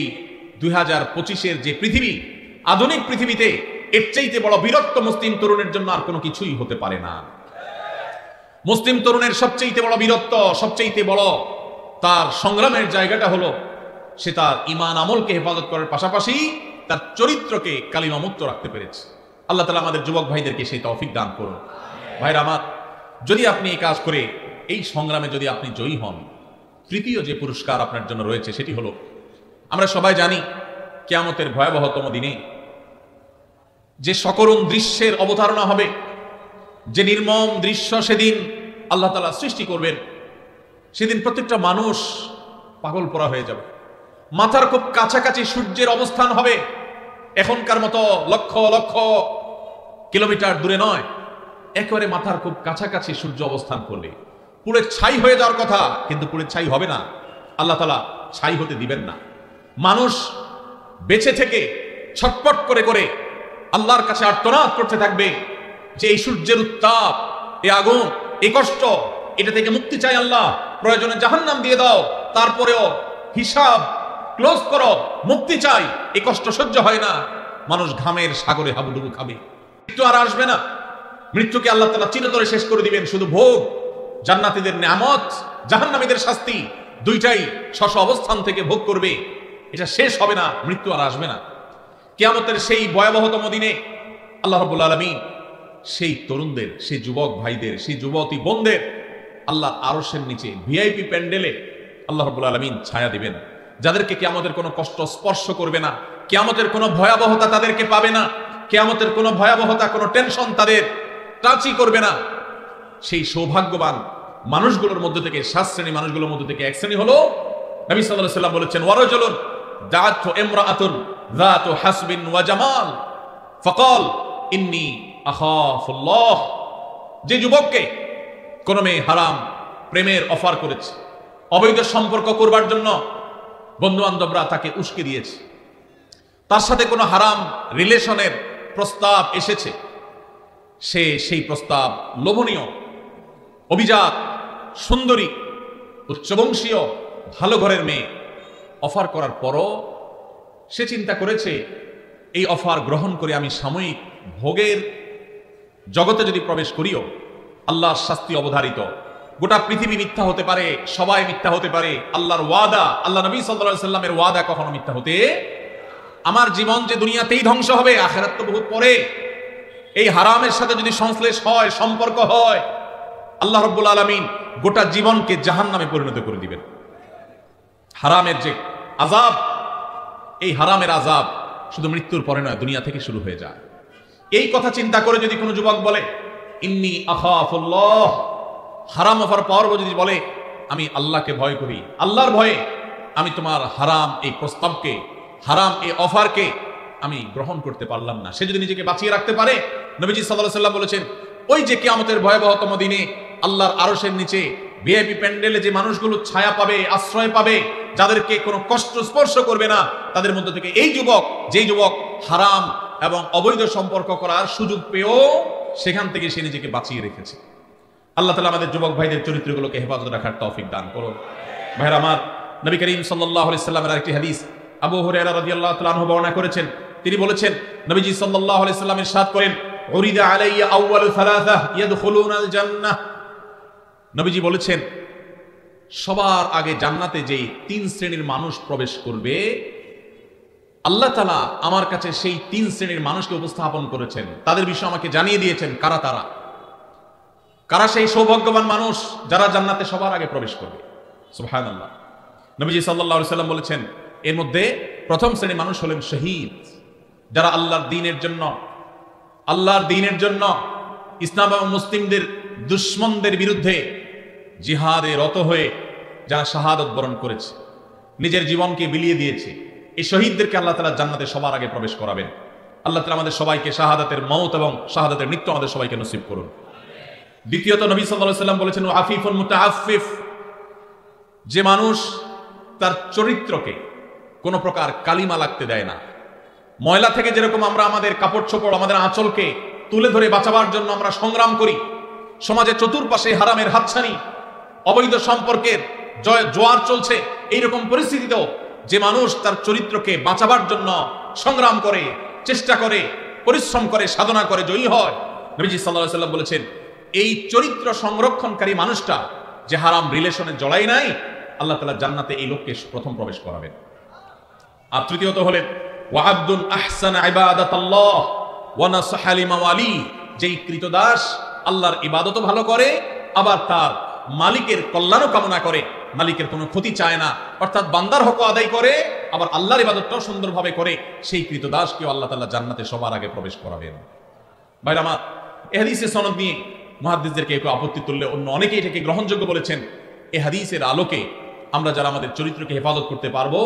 2025-এর যে পৃথিবী, আধুনিক পৃথিবীতে এর চাইতে বড় বীরত্ব মুসলিম তরুণের জন্য আর কোনো কিছুই হতে পারে না। মুসলিম তরুণের সবচেয়ে বড় বীরত্ব, সবচেয়ে বড় তার সংগ্রামের জায়গাটা হলো সে তার ঈমান আমলকে হেফাজত করার পাশাপাশি তার চরিত্রকে কালিমা মুক্ত রাখতে পেরেছে। আল্লাহ তাআলা আমাদের যুবক ভাইদেরকে সেই তৌফিক দান করুন। ভাইরা আমার, যদি আপনি এই কাজ করে এই সংগ্রামে যদি আপনি জয়ী হন, তৃতীয় যে পুরস্কার আপনার জন্য রয়েছে সেটি হলো, আমরা সবাই জানি কিয়ামতের ভয়াবহতম দিনে যে সকরুণ দৃশ্যের অবতারণা হবে, যে নির্মম দৃশ্য সেদিন আল্লাহ তাআলা সৃষ্টি করবেন, সেদিন প্রত্যেকটা মানুষ পাগল পড়া হয়ে যাবে। মাথার খুব কাছাকাছি সূর্যের অবস্থান হবে, এখনকার মতো লক্ষ লক্ষ কিলোমিটার দূরে নয়, একেবারে মাথার খুব কাছাকাছি সূর্য অবস্থান করবে। পুড়ে ছাই হয়ে যাওয়ার কথা, কিন্তু পুড়ে ছাই হবে না, আল্লাহ তাআলা ছাই হতে দিবেন না। মানুষ বেঁচে থেকে ছটপট করে করে আল্লাহর কাছে আর্তনাদ করতে থাকবে যে এই সূর্যের উত্তাপ, এই আগুন, এই কষ্ট, এটা থেকে মুক্তি চাই আল্লাহ, প্রয়োজনে জাহান্নাম দিয়ে দাও, তারপরেও হিসাব ক্লোজ করো, মুক্তি চাই, এই কষ্ট সহ্য হয় না। মানুষ ঘামের সাগরে হাবুডুবু খাবে, মৃত্যু আর আসবে না। মৃত্যুকে আল্লাহ তাআলা চিরতরে শেষ করে দিবেন। শুধু ভোগ, জান্নাতীদের নিয়ামত, জাহান্নামীদের শাস্তি, দুইটাই স্ব অবস্থান থেকে ভোগ করবে। এটা শেষ হবে না, মৃত্যু আর আসবে না। কিয়ামতের সেই ভয়াবহতম দিনে আল্লাহ রাব্বুল আলামিন সেই তরুণদের, সেই যুবক ভাইদের, সেই যুবতী বোনদের আল্লাহ আরশের নিচে ভিআইপি প্যান্ডেলে আল্লাহ রাব্বুল আলামিন ছায়া দিবেন, যাদেরকে কিয়ামতের কোনো কষ্ট স্পর্শ করবে না, কিয়ামতের কোনো ভয়াবহতা তাদেরকে পাবে না, কিয়ামতের কোনো ভয়াবহতা, কোনো টেনশন তাদের টাচই করবে না। সেই সৌভাগ্যবান মানুষগুলোর মধ্যে থেকে, 7 শ্রেণী মানুষগুলোর মধ্যে থেকে এক শ্রেণী হলো, নবী সাল্লাল্লাহু আলাইহি ওয়াসাল্লাম বলেছেন, ওয়ারাজুলুন দাআতহু ইমরাআতুন যাতু হাসবিন ওয়া জামাল ফাকাল ইন্নী আখাফুল্লাহ। যে যুবককে কোন মেয়ে হারাম প্রেমের অফার করেছে, অবৈধ সম্পর্ক করবার জন্য বন্ধু বান্ধবরা তাকে উস্কে দিয়েছে, তার সাথে কোনো হারাম রিলেশনের প্রস্তাব এসেছে, সে সেই প্রস্তাব লোভনীয়, অভিজাত, সুন্দরী, উচ্চবংশীয়, ভালো ঘরের মেয়ে অফার করার পরও সে চিন্তা করেছে এই অফার গ্রহণ করে আমি সাময়িক ভোগের জগতে যদি প্রবেশ করিও, আল্লাহর শাস্তি অবধারিত, গোটা পৃথিবী মিথ্যা হতে পারে, সবাই মিথ্যা হতে পারে, আল্লাহর ওয়াদা, আল্লাহ নবী সাল্লাল্লাহু আলাইহি ওয়াসাল্লামের ওয়াদা কখনো মিথ্যা হতে, আমার জীবন যে দুনিয়াতেই ধ্বংস হবে, আখিরাত তো বহুত পরে। এই হারামের সাথে যদি সংশ্লেষ হয়, সম্পর্ক হয়, আল্লাহ রাব্বুল আলামিন গোটা জীবনকে জাহান্নামে পরিণত করে দিবেন। হারামের যে আযাব, এই হারামের আযাব শুধু মৃত্যুর পরে নয়, দুনিয়া থেকে শুরু হয়ে যায়। এই কথা চিন্তা করে যদি কোনো যুবক বলে ইন্নী আখাফুল্লাহ, হারাম অফার পাওয়ার যদি বলে আমি আল্লাহকে ভয় করি, আল্লাহর ভয়ে আমি তোমার হারাম এই প্রস্তাবকে, হারাম এই অফারকে আমি গ্রহণ করতে পারলাম না, সে যদি নিজেকে বাঁচিয়ে রাখতে পারে, নবীজি সাল্লাল্লাহু আলাইহি ওয়াসাল্লাম বলেছেন ওই যে কিয়ামতের ভয়াবহতম দিনে আল্লাহর আরশের নিচে ভিআইপি প্যান্ডেলে যে মানুষগুলো ছায়া পাবে, আশ্রয় পাবে, যাদেরকে কোনো কষ্ট স্পর্শ করবে না, তাদের মধ্য থেকে এই যুবক, যেই যুবক হারাম এবং অবৈধ সম্পর্ক করার সুযোগ পেয়েও সেখান থেকে সে নিজেকে বাঁচিয়ে রেখেছে। আল্লাহ তাআলা আমাদের যুবক ভাইদের চরিত্রগুলোকে হেফাজত রাখার তৌফিক দান করুন। ভাইরা আমার, নবী করিম সাল্লাল্লাহু আলাইহি সাল্লামের আরেকটি হাদিস আবু হুরায়রা রাদিয়াল্লাহু তাআলা আনহু বর্ণনা করেছেন। তিনি বলেছেন, নবীজি সাল্লাল্লাহু আলাইহি সাল্লাম ইরশাদ করেন, উরিদা আলাইয়া আউয়ালু সালাসা ইয়াদখুলুনাল জান্নাহ। নবীজি বলেছেন, সবার আগে জান্নাতে যেই 3 শ্রেণীর মানুষ প্রবেশ করবে, আল্লাহ তাআলা আমার কাছে সেই 3 শ্রেণীর মানুষকে উপস্থাপন করেছেন, তাদের বিষয়ে আমাকে জানিয়ে দিয়েছেন কারা তারা, কারা সেই সৌভাগ্যবান মানুষ যারা জান্নাতে সবার আগে প্রবেশ করবে। সুবহানাল্লাহ। নবীজি সাল্লাল্লাহু আলাইহি সাল্লাম বলেছেন, এর মধ্যে প্রথম শ্রেণীর মানুষ হলেন শহীদ, যারা আল্লাহর দ্বীনের জন্য ইসলাম এবং মুসলিমদের দুশমনদের বিরুদ্ধে জিহাদে রত হয়ে যারা শাহাদাত বরণ করেছে, নিজের জীবনকে বিলিয়ে দিয়েছে, এই শহীদদেরকে আল্লাহ তাআলা জান্নাতে সবার আগে প্রবেশ করাবেন। আল্লাহ তাআলা আমাদের সবাইকে শাহাদাতের মওত এবং শাহাদাতের মৃত্যু আমাদের সবাইকে নসিব করুন। দ্বিতীয়ত নবী সাল্লাল্লাহু আলাইহি সাল্লাম বলেছেন, আফিফুন মুতাআফফিফ, যে মানুষ তার চরিত্রকে কোনো প্রকার কালিমা লাগতে দেয় না। ময়লা থেকে যেরকম আমরা আমাদের কাপড় চোপড়, আমাদের আঁচলকে তুলে ধরে বাঁচাবার জন্য আমরা সংগ্রাম করি, সমাজে চতুর্পাশে হারামের হাতছানি, অবৈধ সম্পর্কের জোয়ার চলছে, এইরকম পরিস্থিতিতেও যে মানুষ তার চরিত্রকে বাঁচাবার জন্য সংগ্রাম করে, চেষ্টা করে, পরিশ্রম করে, সাধনা করে, জয়ী হয়, নবীজি সাল্লাল্লাহু আলাইহি সাল্লাম বলেছেন এই চরিত্র সংরক্ষণকারী মানুষটা যে হারাম রিলেশনে জড়াই নাই, আল্লাহ তাআলা জান্নাতে এই লোককে প্রথম প্রবেশ করাবেন। আর তৃতীয়ত হলেন ওয়া'আবদুন আহসানা ইবাদাতাল্লাহ ওয়া নাসাহা লিমাওয়ালি, যেই কৃতদাস আল্লাহর ইবাদতও ভালো করে, আবার তার মালিকের কল্যাণও কামনা করে, মালিকের কোনো ক্ষতি চায় না, অর্থাৎ বান্দার হক আদায় করে, আবার আল্লাহর ইবাদতটাও সুন্দরভাবে করে, সেই কৃতদাসকেও আল্লাহ তাআলা জান্নাতে সবার আগে প্রবেশ করাবেন। ভাইরা আমার, এই হাদিসের সনদ নিয়ে মুহাদ্দিসদের কেউ আপত্তি তুললে অন্য অনেকেই এটাকে গ্রহণযোগ্য বলেছেন। এই হাদিসের আলোকে আমরা যারা আমাদের চরিত্রকে হেফাজত করতে পারবো,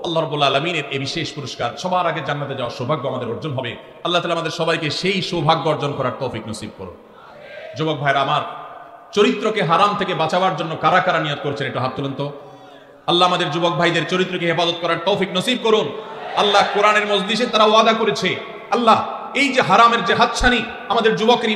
আল্লাহ রাব্বুল আলামিনের এই বিশেষ পুরস্কার, সবার আগে জান্নাতে যাওয়ার সৌভাগ্য আমাদের অর্জন হবে। আল্লাহ তাআলা আমাদের সবাইকে সেই সৌভাগ্য অর্জন করার তৌফিক নসিব করুন। যুবক ভাইরা আমার, চরিত্রকে হারাম থেকে বাঁচাবার জন্য কারা কারা নিয়ত করছেন একটু হাত তুলুন তো। আল্লাহ আমাদের যুবক ভাইদের চরিত্রকে হেফাজত করার তৌফিক নসিব করুন। আল্লাহ কোরআনের মজলিসে তারা ওয়াদা করেছে, আল্লাহ এই যে হারামের যে হাতছানি, আমাদের যুবকের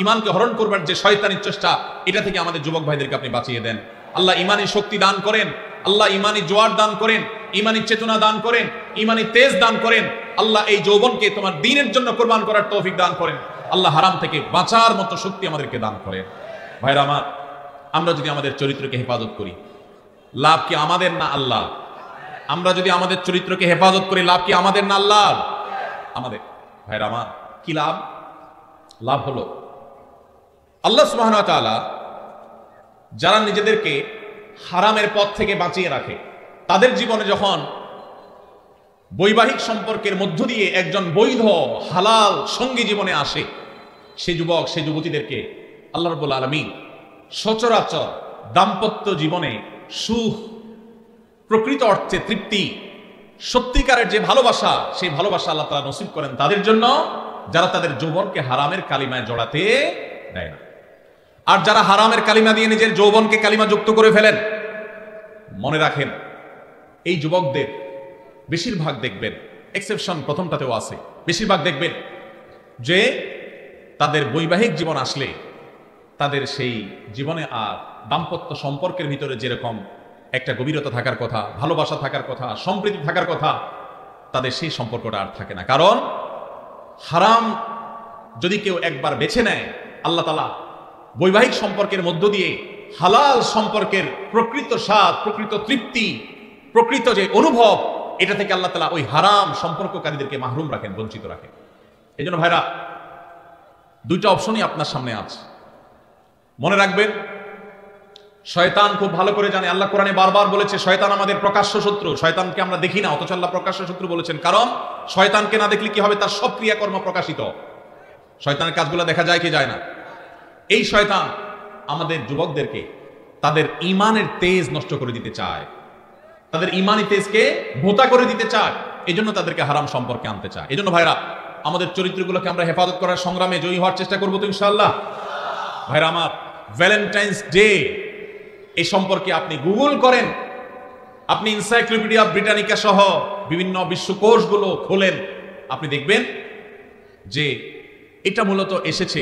ইমানকে হরণ করবার যে শয়তানি চেষ্টা, এটা থেকে আমাদের যুবক ভাইদেরকে আপনি বাঁচিয়ে দেন। আল্লাহ ইমানি শক্তি দান করেন, আল্লাহ ইমানি জোয়ার দান করেন, ইমানি চেতনা দান করেন, ইমানি তেজ দান করেন। আল্লাহ এই যৌবনকে তোমার দ্বীনের জন্য কোরবান করার তৌফিক দান করেন। আল্লাহ হারাম থেকে বাঁচার মতো শক্তি আমাদেরকে দান করেন। ভাইরা আমার, আমরা যদি আমাদের চরিত্রকে হেফাজত করি, লাভ কি আমাদের না আল্লাহ? আমরা যদি আমাদের চরিত্রকে হেফাজত করি, লাভ কি আমাদের না আল্লাহ? আমাদের। ভাইরা আমার, কি লাভ? লাভ হলো আল্লাহ সুবহানাহু ওয়া তাআলা যারা নিজেদেরকে হারামের পথ থেকে বাঁচিয়ে রাখে, তাদের জীবনে যখন বৈবাহিক সম্পর্কের মধ্য দিয়ে একজন বৈধ হালাল সঙ্গী জীবনে আসে, সে যুবক, সে যুবতীদেরকে আল্লাহ রাব্বুল আলামিন সচরাচর দাম্পত্য জীবনে সুখ, প্রকৃত অর্থে তৃপ্তি, সত্যিকারের যে ভালোবাসা, সেই ভালোবাসা আল্লাহ তাআলা নসিব করেন তাদের জন্য যারা তাদের যৌবনকে হারামের কালিমায় জড়াতে দেয় না। আর যারা হারামের কালিমা দিয়ে নিজের যৌবনকে কালিমা যুক্ত করে ফেলেন, মনে রাখেন এই যুবকদের বেশিরভাগ দেখবেন, এক্সেপশন প্রথমটাতেও আছে, বেশিরভাগ দেখবেন যে তাদের বৈবাহিক জীবন আসলে তাদের সেই জীবনে আর দাম্পত্য সম্পর্কের ভিতরে যেরকম একটা গভীরতা থাকার কথা, ভালোবাসা থাকার কথা, সম্প্রীতি থাকার কথা, তাদের সেই সম্পর্কটা আর থাকে না। কারণ হারাম যদি কেউ একবার বেছে নেয়, আল্লাহ তাআলা বৈবাহিক সম্পর্কের মধ্য দিয়ে হালাল সম্পর্কের প্রকৃত স্বাদ, প্রকৃত তৃপ্তি, প্রকৃত যে অনুভব, এটা থেকে আল্লাহ তাআলা ওই হারাম সম্পর্ককারীদেরকে মাহরুম রাখেন, বঞ্চিত রাখেন। এই জন্য ভাইরা, দুইটা অপশনই আপনার সামনে আছে। মনে রাখবেন, শয়তান খুব ভালো করে জানে, আল্লাহ কোরআনে বারবার বলেছে শয়তান আমাদের প্রকাশ্য শত্রু। শয়তানকে আমরা দেখি না, অথচ আল্লাহ প্রকাশ্য শত্রু বলেছেন, কারণ শয়তানকে না দেখলে কি হবে, তার সব ক্রিয়াকর্ম প্রকাশিত। শয়তানের কাজগুলো দেখা যায় কি যায় না? এই শয়তান আমাদের যুবকদেরকে তাদের ঈমানের তেজ নষ্ট করে দিতে চায়, তাদের ঈমানি তেজকে ভোঁতা করে দিতে চায়, এই জন্য তাদেরকে হারাম সম্পর্কে আনতে চায়। এই জন্য ভাইরা, আমাদের চরিত্রগুলোকে আমরা হেফাজত করার সংগ্রামে জয়ী হওয়ার চেষ্টা করবো তো ইনশাআল্লাহ। ভাইরা আমার, ভ্যালেন্টাইন্স ডে এই সম্পর্কে আপনি গুগল করেন, আপনি এনসাইক্লোপিডিয়া ব্রিটানিকা সহ বিভিন্ন বিশ্বকোষগুলো খোলেন, আপনি দেখবেন যে এটা মূলত এসেছে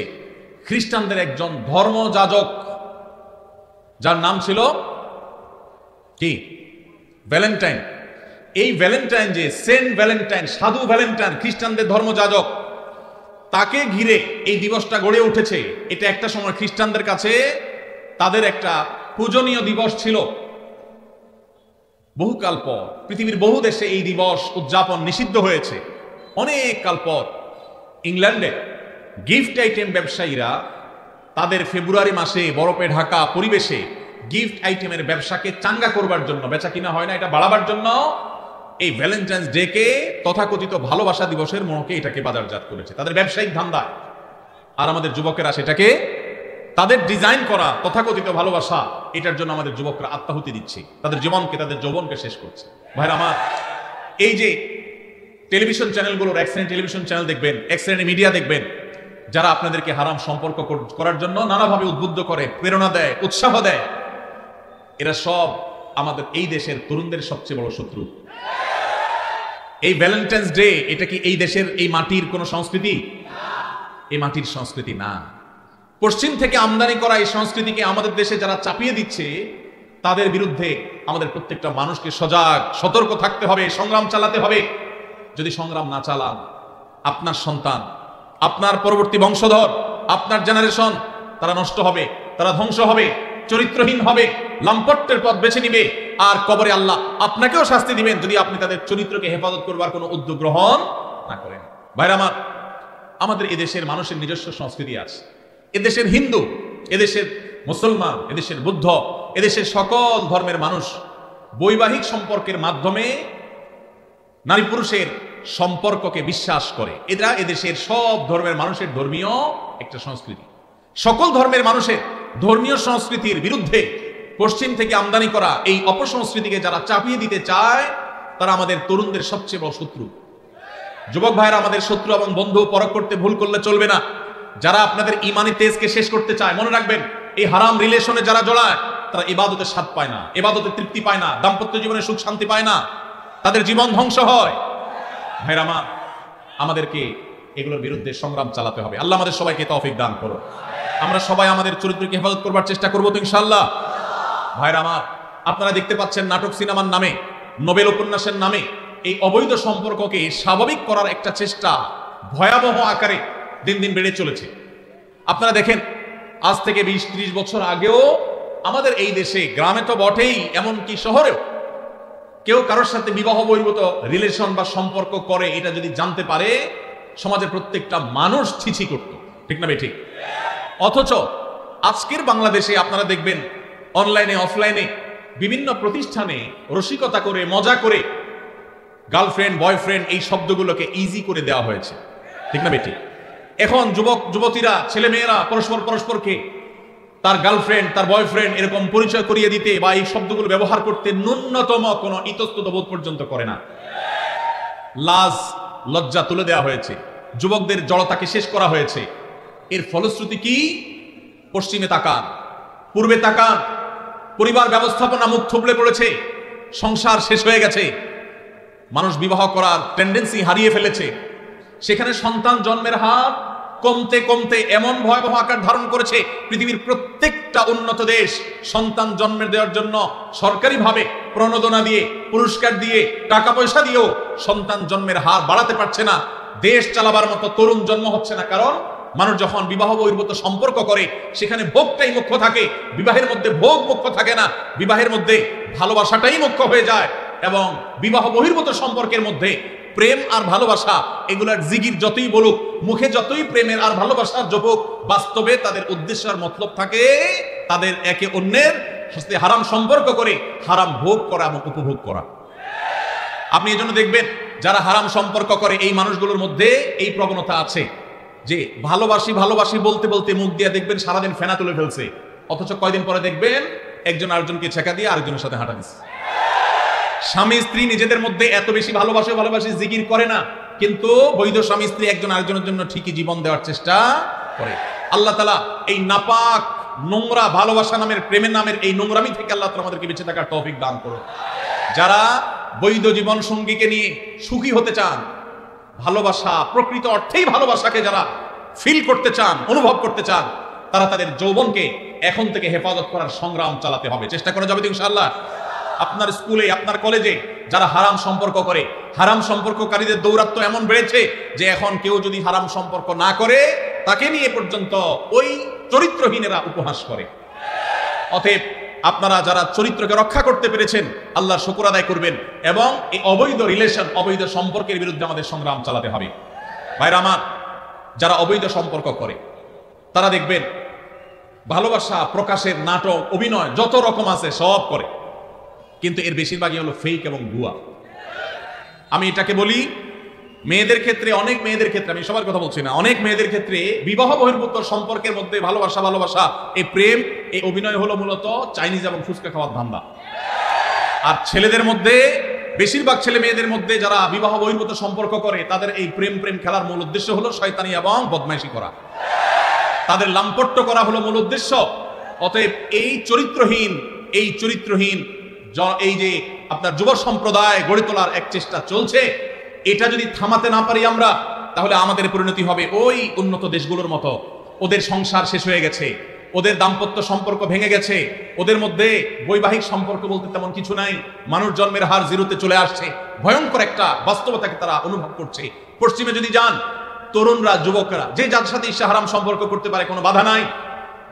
খ্রিস্টানদের একজন ধর্মযাজক, যার নাম ছিল কি, ভ্যালেন্টাইন। এই ভ্যালেন্টাইন, যে সেন্ট ভ্যালেন্টাইন, সাধু ভ্যালেন্টাইন, খ্রিস্টানদের ধর্মযাজক, তাকে ঘিরে এই দিবসটা গড়ে উঠেছে। এটা একটা সময় খ্রিস্টানদের কাছে তাদের একটা পূজনীয় দিবস ছিল। বহুকাল পর পৃথিবীর বহু দেশে এই দিবস উদযাপন নিষিদ্ধ হয়েছে। অনেক কাল পর ইংল্যান্ডে গিফট আইটেম ব্যবসায়ীরা তাদের ফেব্রুয়ারি মাসে বরফে ঢাকা পরিবেশে গিফট আইটেমের ব্যবসাকে চাঙ্গা করবার জন্য, বেচা কিনা হয় না, এটা বাড়াবার জন্য এই ভ্যালেন্টাইন্স ডে কে তথাকথিত ভালোবাসা দিবসের মোড়কে এটাকে বাজারজাত করেছে তাদের ব্যবসায়িক ধান্দা। আর আমাদের যুবকেরা সেটাকে তাদের ডিজাইন করা তথাকথিত ভালোবাসা, এটার জন্য আমাদের যুবকরা আত্মাহুতি দিচ্ছে, তাদের জীবনকে, তাদের যৌবনকে শেষ করছে। ভাইরা আমার, এই যে টেলিভিশন চ্যানেলগুলোর, এক শ্রেণীর টেলিভিশন চ্যানেল দেখবেন, এক শ্রেণীর মিডিয়া দেখবেন, যারা আপনাদেরকে হারাম সম্পর্ক করার জন্য নানাভাবে উদ্বুদ্ধ করে, প্রেরণা দেয়, উৎসাহ দেয়, এরা সব আমাদের এই দেশের তরুণদের সবচেয়ে বড় শত্রু। এই ভ্যালেন্টাইন্স ডে, এটা কি এই দেশের, এই মাটির কোন সংস্কৃতি? এই মাটির সংস্কৃতি না। পশ্চিম থেকে আমদানি করা এই সংস্কৃতিকে আমাদের দেশে যারা চাপিয়ে দিচ্ছে, তাদের বিরুদ্ধে আমাদের প্রত্যেকটা মানুষকে সজাগ, সতর্ক থাকতে হবে, সংগ্রাম চালাতে হবে। যদি সংগ্রাম না চালান, আপনার সন্তান, আপনার পরবর্তী বংশধর, আপনার জেনারেশন, তারা নষ্ট হবে, তারা ধ্বংস হবে, চরিত্রহীন হবে, লাম্পট্যের পথ বেছে নিবে, আর কবরে আল্লাহ আপনাকেও শাস্তি দিবেন যদি আপনি তাদের চরিত্রকে হেফাজত করবার কোনো উদ্যোগ গ্রহণ না করেন। ভাইরা আমার, আমাদের এদেশের মানুষের নিজস্ব সংস্কৃতি আছে। এদেশের হিন্দু, এদেশের মুসলমান, এদেশের বুদ্ধ, এদেশের সকল ধর্মের মানুষ বৈবাহিক সম্পর্কের মাধ্যমে নারী পুরুষের সম্পর্ককে বিশ্বাস করে। এটা এদেশের সব ধর্মের মানুষের ধর্মীয় একটা সংস্কৃতি। সকল ধর্মের মানুষের ধর্মীয় সংস্কৃতির বিরুদ্ধে পশ্চিম থেকে আমদানি করা এই অপসংস্কৃতিকে যারা চাপিয়ে দিতে চায়, তারা আমাদের তরুণদের সবচেয়ে বড় শত্রু। যুবক ভাইরা, আমাদের শত্রু এবং বন্ধু পরখ করতে ভুল করলে চলবে না। যারা আপনাদের ইমানি তেজকে শেষ করতে চায়, মনে রাখবেন, এই হারাম রিলেশনে যারা জড়ায়, তারা ইবাদতের স্বাদ পায় না, ইবাদতের তৃপ্তি পায় না, দাম্পত্য জীবনে সুখ শান্তি পায় না, তাদের জীবন ধ্বংস হয়। ভাইরা মা, আমাদেরকে এগুলোর বিরুদ্ধে সংগ্রাম চালাতে হবে। আল্লাহ আমাদের সবাইকে তৌফিক দান করো। আমরা সবাই আমাদের চরিত্রকে হেফাজত করবার চেষ্টা করবো তো ইনশাআল্লাহ। ভাইরা আমার, আপনারা দেখতে পাচ্ছেন নাটক সিনেমার নামে, নোবেল উপন্যাসের নামে এই অবৈধ সম্পর্ককে স্বাভাবিক করার একটা চেষ্টা ভয়াবহ আকারে দিন দিন বেড়ে চলেছে। আপনারা দেখেন, আজ থেকে 20-30 বছর আগেও আমাদের এই দেশে, গ্রামে তো বটেই, এমনকি শহরেও, কেউ কারোর সাথে বিবাহ বহির্ভূত রিলেশন বা সম্পর্ক করে, এটা যদি জানতে পারে, সমাজের প্রত্যেকটা মানুষ ছিছি করত, ঠিক না ঠিক? অথচ আজকের বাংলাদেশে আপনারা দেখবেন, অনলাইনে অফলাইনে বিভিন্ন প্রতিষ্ঠানে রসিকতা করে, মজা করে গার্লফ্রেন্ড, বয়ফ্রেন্ড এই শব্দগুলোকে ইজি করে দেওয়া হয়েছে, ঠিক না ঠিক? এখন যুবক যুবতীরা, ছেলে মেয়েরা পরস্পরকে তার গার্লফ্রেন্ড, তার বয়ফ্রেন্ড এরকম পরিচয় করিয়ে দিতে বা এই শব্দগুলো ব্যবহার করতে ন্যূনতম কোনো ইতস্তত বোধ পর্যন্ত করে না। লাজ লজ্জা তুলে দেওয়া হয়েছে, যুবকদের জড়তাকে শেষ করা হয়েছে। এর ফলশ্রুতি কি? পশ্চিমে তাকান, পূর্বে তাকান, পরিবার ব্যবস্থাপনা মুখ থুবড়ে পড়েছে, সংসার শেষ হয়ে গেছে, মানুষ বিবাহ করার টেন্ডেন্সি হারিয়ে ফেলেছে। সেখানে সন্তান জন্মের হার কমতে কমতে এমন ভয়াবহ আকার ধারণ করেছে, পৃথিবীর প্রত্যেকটা উন্নত দেশ সন্তান জন্মের দেওয়ার জন্য সরকারিভাবে প্রণোদনা দিয়ে, পুরস্কার দিয়ে, টাকা পয়সা দিয়েও সন্তান জন্মের হার বাড়াতে পারছে না। দেশ চালাবার মতো তরুণ জন্ম হচ্ছে না, কারণ মানুষ যখন বিবাহ বহির্ভূত সম্পর্ক করে, সেখানে ভোগটাই মুখ্য থাকে, বিবাহের মধ্যে ভোগ মুখ্য থাকে না, বিবাহের মধ্যে ভালোবাসাটাই মুখ্য হয়ে যায়। এবং বিবাহ বহির্ভূত সম্পর্কের মধ্যে প্রেম আর ভালোবাসা এগুলার জিগির যতই বলুক, মুখে যতই প্রেমের আর ভালোবাসার জপক, বাস্তবে তাদের উদ্দেশ্য আর মতলব থাকে তাদের একে অন্যের সাথে হারাম সম্পর্ক করে হারাম ভোগ করা এবং উপভোগ করা। আপনি এজন্য দেখবেন যারা হারাম সম্পর্ক করে এই মানুষগুলোর মধ্যে এই প্রবণতা আছে যে ভালোবাসি ভালোবাসি বলতে বলতে মুখ দিয়ে দেখবেন সারাদিন ফেনা তুলে ফেলছে, অথচ কয়দিন পরে দেখবেন একজন আরেকজনকে ছেঁকা দিয়ে আরেকজনের সাথে হাঁটা দিচ্ছে। স্বামী স্ত্রী নিজেদের মধ্যে এত বেশি ভালোবাসে ভালোবাসি জিকির করে না, কিন্তু বৈধ স্বামী স্ত্রী একজন আরেকজনের জন্য ঠিকই জীবন দেওয়ার চেষ্টা করে। আল্লাহ তাআলা এই নাপাক নোংরা ভালোবাসা নামের প্রেমের নামের এই নোংরামি থেকে আল্লাহ তাআলা আমাদেরকে বেঁচে থাকার তৌফিক দান করুন। যারা বৈধ জীবন সঙ্গীকে নিয়ে সুখী হতে চান, ভালোবাসা প্রকৃত অর্থেই ভালোবাসাকে যারা ফিল করতে চান, অনুভব করতে চান, তারা তাদের যৌবনকে এখন থেকে হেফাজত করার সংগ্রাম চালাতে হবে। চেষ্টা করা যাবে তো ইনশাআল্লাহ। আপনার স্কুলে আপনার কলেজে যারা হারাম সম্পর্ক করে, হারাম সম্পর্ককারীদের দৌরাত্ম্য এমন বেড়েছে যে এখন কেউ যদি হারাম সম্পর্ক না করে তাকে নিয়ে পর্যন্ত ওই চরিত্রহীনেরা উপহাস করে। অতএব আপনারা যারা চরিত্রকে রক্ষা করতে পেরেছেন আল্লাহর শুকর আদায় করবেন এবং এই অবৈধ রিলেশন, অবৈধ সম্পর্কের বিরুদ্ধে আমাদের সংগ্রাম চালাতে হবে। ভাইরা আমার, যারা অবৈধ সম্পর্ক করে তারা দেখবেন ভালোবাসা প্রকাশের নাটক, অভিনয় যত রকম আছে সব করে, কিন্তু এর বেশিরভাগই হলো ফেক এবং ভুয়া। আমি এটাকে বলি মেয়েদের ক্ষেত্রে, অনেক মেয়েদের ক্ষেত্রে, আমি সবার কথা বলছি না, অনেক মেয়েদের ক্ষেত্রে বিবাহ বহির্ভূত সম্পর্কের মধ্যে ভালোবাসা এই প্রেম, এই অভিনয় হলো মূলত চাইনিজ এবং ফুচকা খাওয়ার ধান্দা। আর ছেলেদের মধ্যে, বেশিরভাগ ছেলে মেয়েদের মধ্যে যারা বিবাহ বহির্ভূত সম্পর্ক করে তাদের এই প্রেম খেলার মূল উদ্দেশ্য হলো শয়তানি এবং বদমাইশি করা, তাদের লাম্পট্য করা হলো মূল উদ্দেশ্য। অতএব এই চরিত্রহীন এই যে আপনার যুব সম্প্রদায় গড়ে তোলার এক চেষ্টা চলছে, এটা যদি থামাতে না পারি আমরা, তাহলে আমাদের পরিণতি হবে ওই উন্নত দেশগুলোর মতো। ওদের সংসার শেষ হয়ে গেছে, ওদের দাম্পত্য সম্পর্ক ভেঙে গেছে, ওদের মধ্যে বৈবাহিক সম্পর্ক বলতে তেমন কিছু নাই, মানুষ জন্মের হার জিরোতে চলে আসছে। ভয়ঙ্কর একটা বাস্তবতাকে তারা অনুভব করছে। পশ্চিমে যদি যান, তরুণরা, যুবকরা যে যার সাথে ইচ্ছা হারাম সম্পর্ক করতে পারে, কোনো বাধা নাই,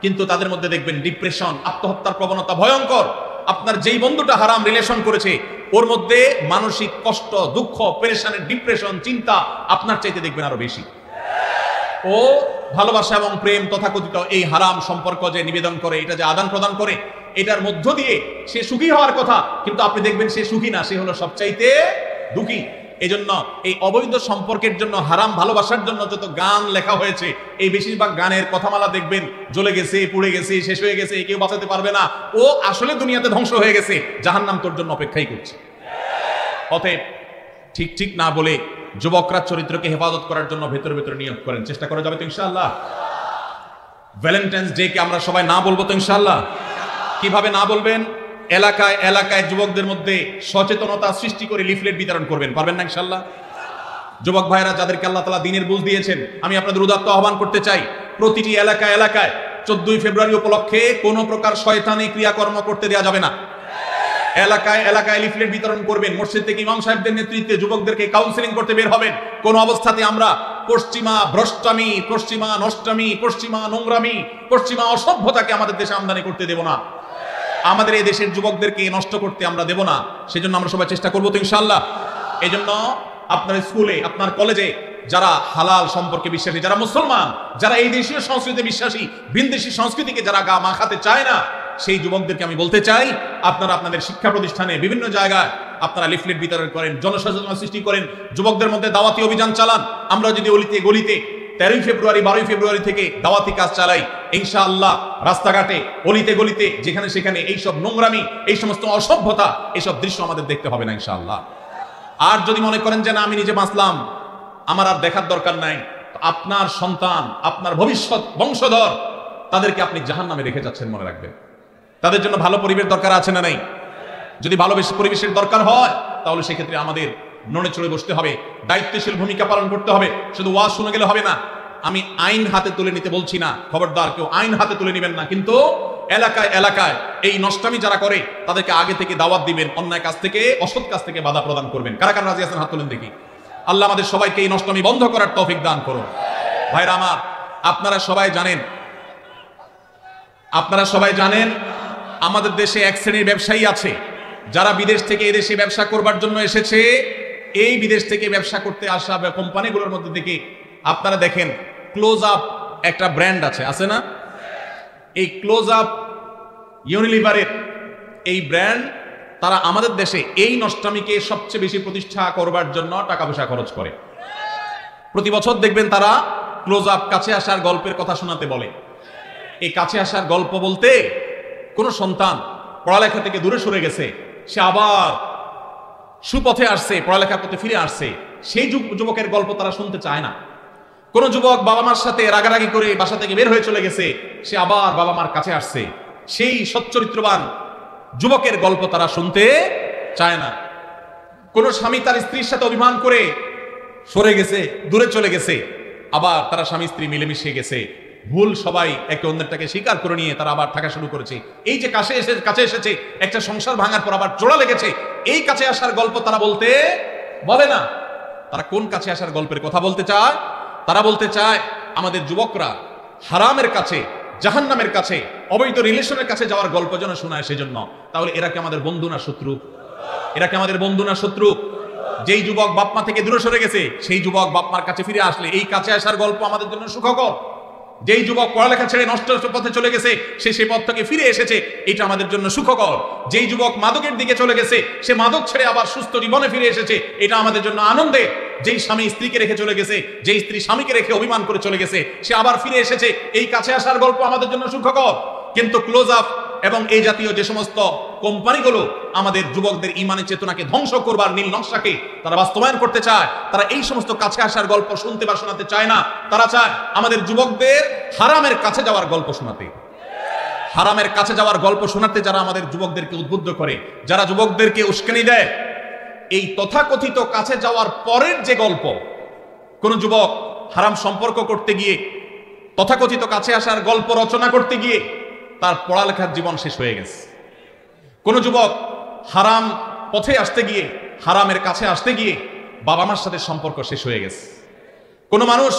কিন্তু তাদের মধ্যে দেখবেন ডিপ্রেশন, আত্মহত্যার প্রবণতা ভয়ঙ্কর। আপনার যেই বন্ধুটা হারাম রিলেশন করেছে ওর মধ্যে মানসিক কষ্ট, দুঃখ, পেরেশানের, ডিপ্রেশন, চিন্তা আপনার চাইতে দেখবেন আরো বেশি। ও ভালোবাসা এবং প্রেম তথাকথিত এই হারাম সম্পর্ক যে নিবেদন করে, এটা যে আদান প্রদান করে, এটার মধ্য দিয়ে সে সুখী হওয়ার কথা, কিন্তু আপনি দেখবেন সে সুখী না, সে হলো সবচাইতে দুঃখী। এজন্য এই অবৈধ সম্পর্কের জন্য, হারাম ভালোবাসার জন্য যত গান লেখা হয়েছে, এই বেশিরভাগ গানের কথামালা দেখবেন জ্বলে গেছে, পুড়ে গেছে, শেষ হয়ে গেছে, কেউ বাঁচাতে পারবে না, ও আসলে দুনিয়াতে ধ্বংস হয়ে গেছে, জাহান্নাম তোর জন্য অপেক্ষাই করছে। অতএব ঠিক না বলে যুবকরা চরিত্রকে হেফাজত করার জন্য ভেতরে ভেতরে নিয়োগ করেন। চেষ্টা করা যাবে তো ইনশাআল্লাহ। ভ্যালেন্টাইন্স ডে কে আমরা সবাই না বলবো তো ইনশাআল্লাহ। কিভাবে না বলবেন? এলাকায় এলাকায় যুবকদের মধ্যে সচেতনতা সৃষ্টি করে লিফলেট বিতরণ করবেন। পারবেন না ইনশাআল্লাহ? যুবক ভাইরা যাদেরকে আল্লাহ তাআলা দ্বীনের বুঝ দিয়েছেন, আমি আপনাদের উদাত্ত আহ্বান করতে চাই, প্রতিটি এলাকায় এলাকায় 14ই ফেব্রুয়ারি উপলক্ষে কোনো প্রকার শয়তানি ক্রিয়াকর্ম করতে দেওয়া যাবে না। এলাকায় এলাকায় লিফলেট বিতরণ করবেন। মসজিদ থেকে ইমাম সাহেবদের নেতৃত্বে যুবকদেরকে কাউন্সেলিং করতে বের হবেন। কোন অবস্থাতে আমরা পশ্চিমা ভ্রষ্টামি, পশ্চিমা নষ্টামি, পশ্চিমা নোংরামি, পশ্চিমা অসভ্যতাকে আমাদের দেশে আমদানি করতে দেব না। আমাদের এই দেশের যুবকদেরকে নষ্ট করতে আমরা দেব না। সেজন্য আমরা সবাই চেষ্টা করবো তো ইনশাআল্লাহ। এই জন্য আপনার স্কুলে, আপনার কলেজে যারা হালাল সম্পর্কে বিশ্বাসী, যারা মুসলমান, যারা এই দেশীয় সংস্কৃতিতে বিশ্বাসী, ভিনদেশী সংস্কৃতিকে যারা গা মাখাতে চায় না, সেই যুবকদেরকে আমি বলতে চাই, আপনারা আপনাদের শিক্ষা প্রতিষ্ঠানে বিভিন্ন জায়গায় আপনারা লিফলেট বিতরণ করেন, জনসচেতনতা সৃষ্টি করেন, যুবকদের মধ্যে দাওয়াতি অভিযান চালান। আমরা যদি অলিতে গলিতে 13ই ফেব্রুয়ারি 12ই ফেব্রুয়ারি থেকে দাওয়াতি কাজ চালাই, ইনশাআল্লাহ রাস্তাঘাটে অলিতে গলিতে যেখানে সেখানে এইসব নোংরামি, এই সমস্ত অসভ্যতা, এইসব দৃশ্য আমাদের দেখতে হবে না ইনশাআল্লাহ। আর যদি মনে করেন যে না আমি নিজে বাঁচলাম, আমার আর দেখার দরকার নাই, আপনার সন্তান, আপনার ভবিষ্যৎ বংশধর, তাদেরকে আপনি জাহান্নামে রেখে যাচ্ছেন, মনে রাখবেন। তাদের জন্য ভালো পরিবেশ দরকার আছে না নাই? যদি ভালো পরিবেশের দরকার হয়, তাহলে সেক্ষেত্রে আমাদের নড়ে চড়ে বসতে হবে, দায়িত্বশীল ভূমিকা পালন করতে হবে। শুধু ওয়াজ শুনে গেলে হবে না। আমি আইন হাতে তুলে নিতে বলছি না, খবরদার কেউ আইন হাতে তুলে নেবেন না, কিন্তু এলাকায় এলাকায় এই নষ্টামি যারা করে তাদেরকে আগে থেকে দাওয়াত দিবেন, অন্যায় কাজ থেকে, অসৎ কাজ থেকে বাধা প্রদান করবেন। কারা কারা রাজি আছেন হাত তুলেন দেখি। আল্লাহ আমাদের সবাইকে এই নষ্টামি বন্ধ করার তৌফিক দান করুন। ভাইরা আমার, আপনারা সবাই জানেন আমাদের দেশে এক শ্রেণীর ব্যবসায়ী আছে যারা বিদেশ থেকে এদেশে ব্যবসা করবার জন্য এসেছে, এই বিদেশ থেকে ব্যবসা করতে আসা কোম্পানিগুলোর মধ্যে থেকে আপনারা দেখেন ক্লোজ আপ একটা ব্র্যান্ড আছে না? এই ক্লোজ আপ ইউনিলিভারের এই ব্র্যান্ড, তারা আমাদের দেশে এই নষ্টামিকে সবচেয়ে বেশি প্রতিষ্ঠা করবার জন্য টাকা পয়সা খরচ করে। প্রতি বছর দেখবেন তারা ক্লোজ আপ কাছে আসার গল্পের কথা শোনাতে বলে। এই কাছে আসার গল্প বলতে কোন সন্তান পড়ালেখা থেকে দূরে সরে গেছে, সে আবার সুপথে আসছে, পড়ালেখার পথে ফিরে আসছে, সেই যুবকের গল্প তারা শুনতে চায় না। কোন যুবক বাবা মার সাথে রাগারাগি করে বাসা থেকে বের হয়ে চলে গেছে, সে আবার বাবা মার কাছে আসছে, সেই সচ্চরিত্রবান যুবকের গল্প তারা শুনতে চায় না। কোন স্বামী তার স্ত্রীর সাথে অভিমান করে সরে গেছে, দূরে চলে গেছে, আবার তারা স্বামী স্ত্রী মিলেমিশে গেছে, ভুল সবাই একে অন্যটাকে স্বীকার করে নিয়ে তারা আবার থাকা শুরু করেছে। এই যে কাছে এসেছে একটা সংসার ভাঙার পর আবার জোড়া লেগেছে, এই কাছে আসার গল্প তারা বলে না। তারা কোন কাছে আসার গল্পের কথা বলতে চায়? তারা বলতে চায় আমাদের যুবকরা হারামের কাছে, জাহান্নামের কাছে, অবৈধ রিলেশনের কাছে যাওয়ার গল্প যেন শোনায় সেজন্য। তাহলে এরা কি আমাদের বন্ধু না শত্রু? এরা কি আমাদের বন্ধু না শত্রু? যেই যুবক বাপমা থেকে দূরে সরে গেছে, সেই যুবক বাপমার কাছে ফিরে আসলে এই কাছে আসার গল্প আমাদের জন্য সুখকর। যেই যুবক পড়ালেখা ছেড়ে নষ্ট পথে চলে গেছে, সে সেই পথ থেকে ফিরে এসেছে, এটা আমাদের জন্য সুখকর। যেই যুবক মাদকের দিকে চলে গেছে, সে মাদক ছেড়ে আবার সুস্থ জীবনে ফিরে এসেছে, এটা আমাদের জন্য আনন্দের। যেই স্বামী স্ত্রীকে রেখে চলে গেছে, যেই স্ত্রী স্বামীকে রেখে অভিমান করে চলে গেছে, সে আবার ফিরে এসেছে, এই কাছে আসার গল্প আমাদের জন্য সুখকর। কিন্তু ক্লোজ আপ এবং এই জাতীয় যে সমস্ত কোম্পানিগুলো আমাদের যুবকদের ইমানের চেতনাকে ধ্বংস করবার নীল নকশাকে তারা বাস্তবায়ন করতে চায়, তারা এই সমস্ত কাছে আসার গল্প শুনতে বা শোনাতে চায় না। তারা চায় আমাদের যুবকদের হারামের কাছে যাওয়ার গল্প শোনাতে। হারামের কাছে যাওয়ার গল্প শোনাতে যারা আমাদের যুবকদেরকে উদ্বুদ্ধ করে, যারা যুবকদেরকে উস্কানি দেয়, এই তথাকথিত কাছে যাওয়ার পরের যে গল্প, কোন যুবক হারাম সম্পর্ক করতে গিয়ে, তথাকথিত কাছে আসার গল্প রচনা করতে গিয়ে তার পড়ালেখার জীবন শেষ হয়ে গেছে। কোন যুবক হারাম পথে আসতে গিয়ে, হারামের কাছে আসতে গিয়ে বাবা মার সাথে সম্পর্ক শেষ হয়ে গেছে। কোন মানুষ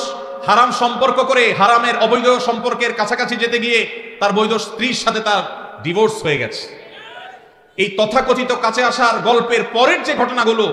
হারাম সম্পর্ক করে হারামের অবৈধ সম্পর্কের কাছাকাছি যেতে গিয়ে তার বৈধ স্ত্রীর সাথে তার ডিভোর্স হয়ে গেছে। এই তথাকথিত কাছে আসার গল্পের পরের যে ঘটনাগুলো,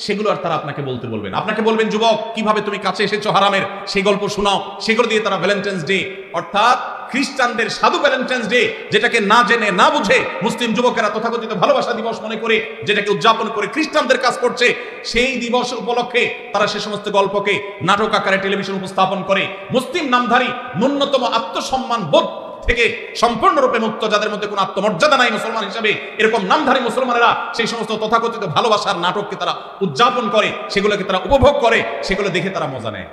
সেগুলো আর তারা আপনাকে বলবেন। আপনাকে বলবেন যুবক কিভাবে তুমি কাছে এসেছো হারামের, সেই গল্প শোনাও। সেগুলো দিয়ে তারা ভ্যালেন্টাইন্স ডে, অর্থাৎ খ্রিস্টানদের সাধু ভ্যালেন্টাইন্স ডে, যেটাকে না জেনে না বুঝে মুসলিম যুবকেরা তথাকথিত ভালোবাসা দিবস মনে করে যেটাকে উদযাপন করে খ্রিস্টানদের কাজ করছে, সেই দিবস উপলক্ষে তারা সে সমস্ত গল্পকে নাটক আকারে টেলিভিশন উপস্থাপন করে। মুসলিম নামধারী ন্যূনতম আত্মসম্মান বোধ থেকে সম্পূর্ণরূপে মুক্ত, যাদের মধ্যে কোনো আত্মমর্যাদা নাই মুসলমান হিসাবে, এরকম নামধারী মুসলমানেরা সেই সমস্ত তথাকথিত ভালোবাসার নাটককে তারা উদযাপন করে, সেগুলোকে তারা উপভোগ করে, সেগুলো দেখে তারা মজা নেয়।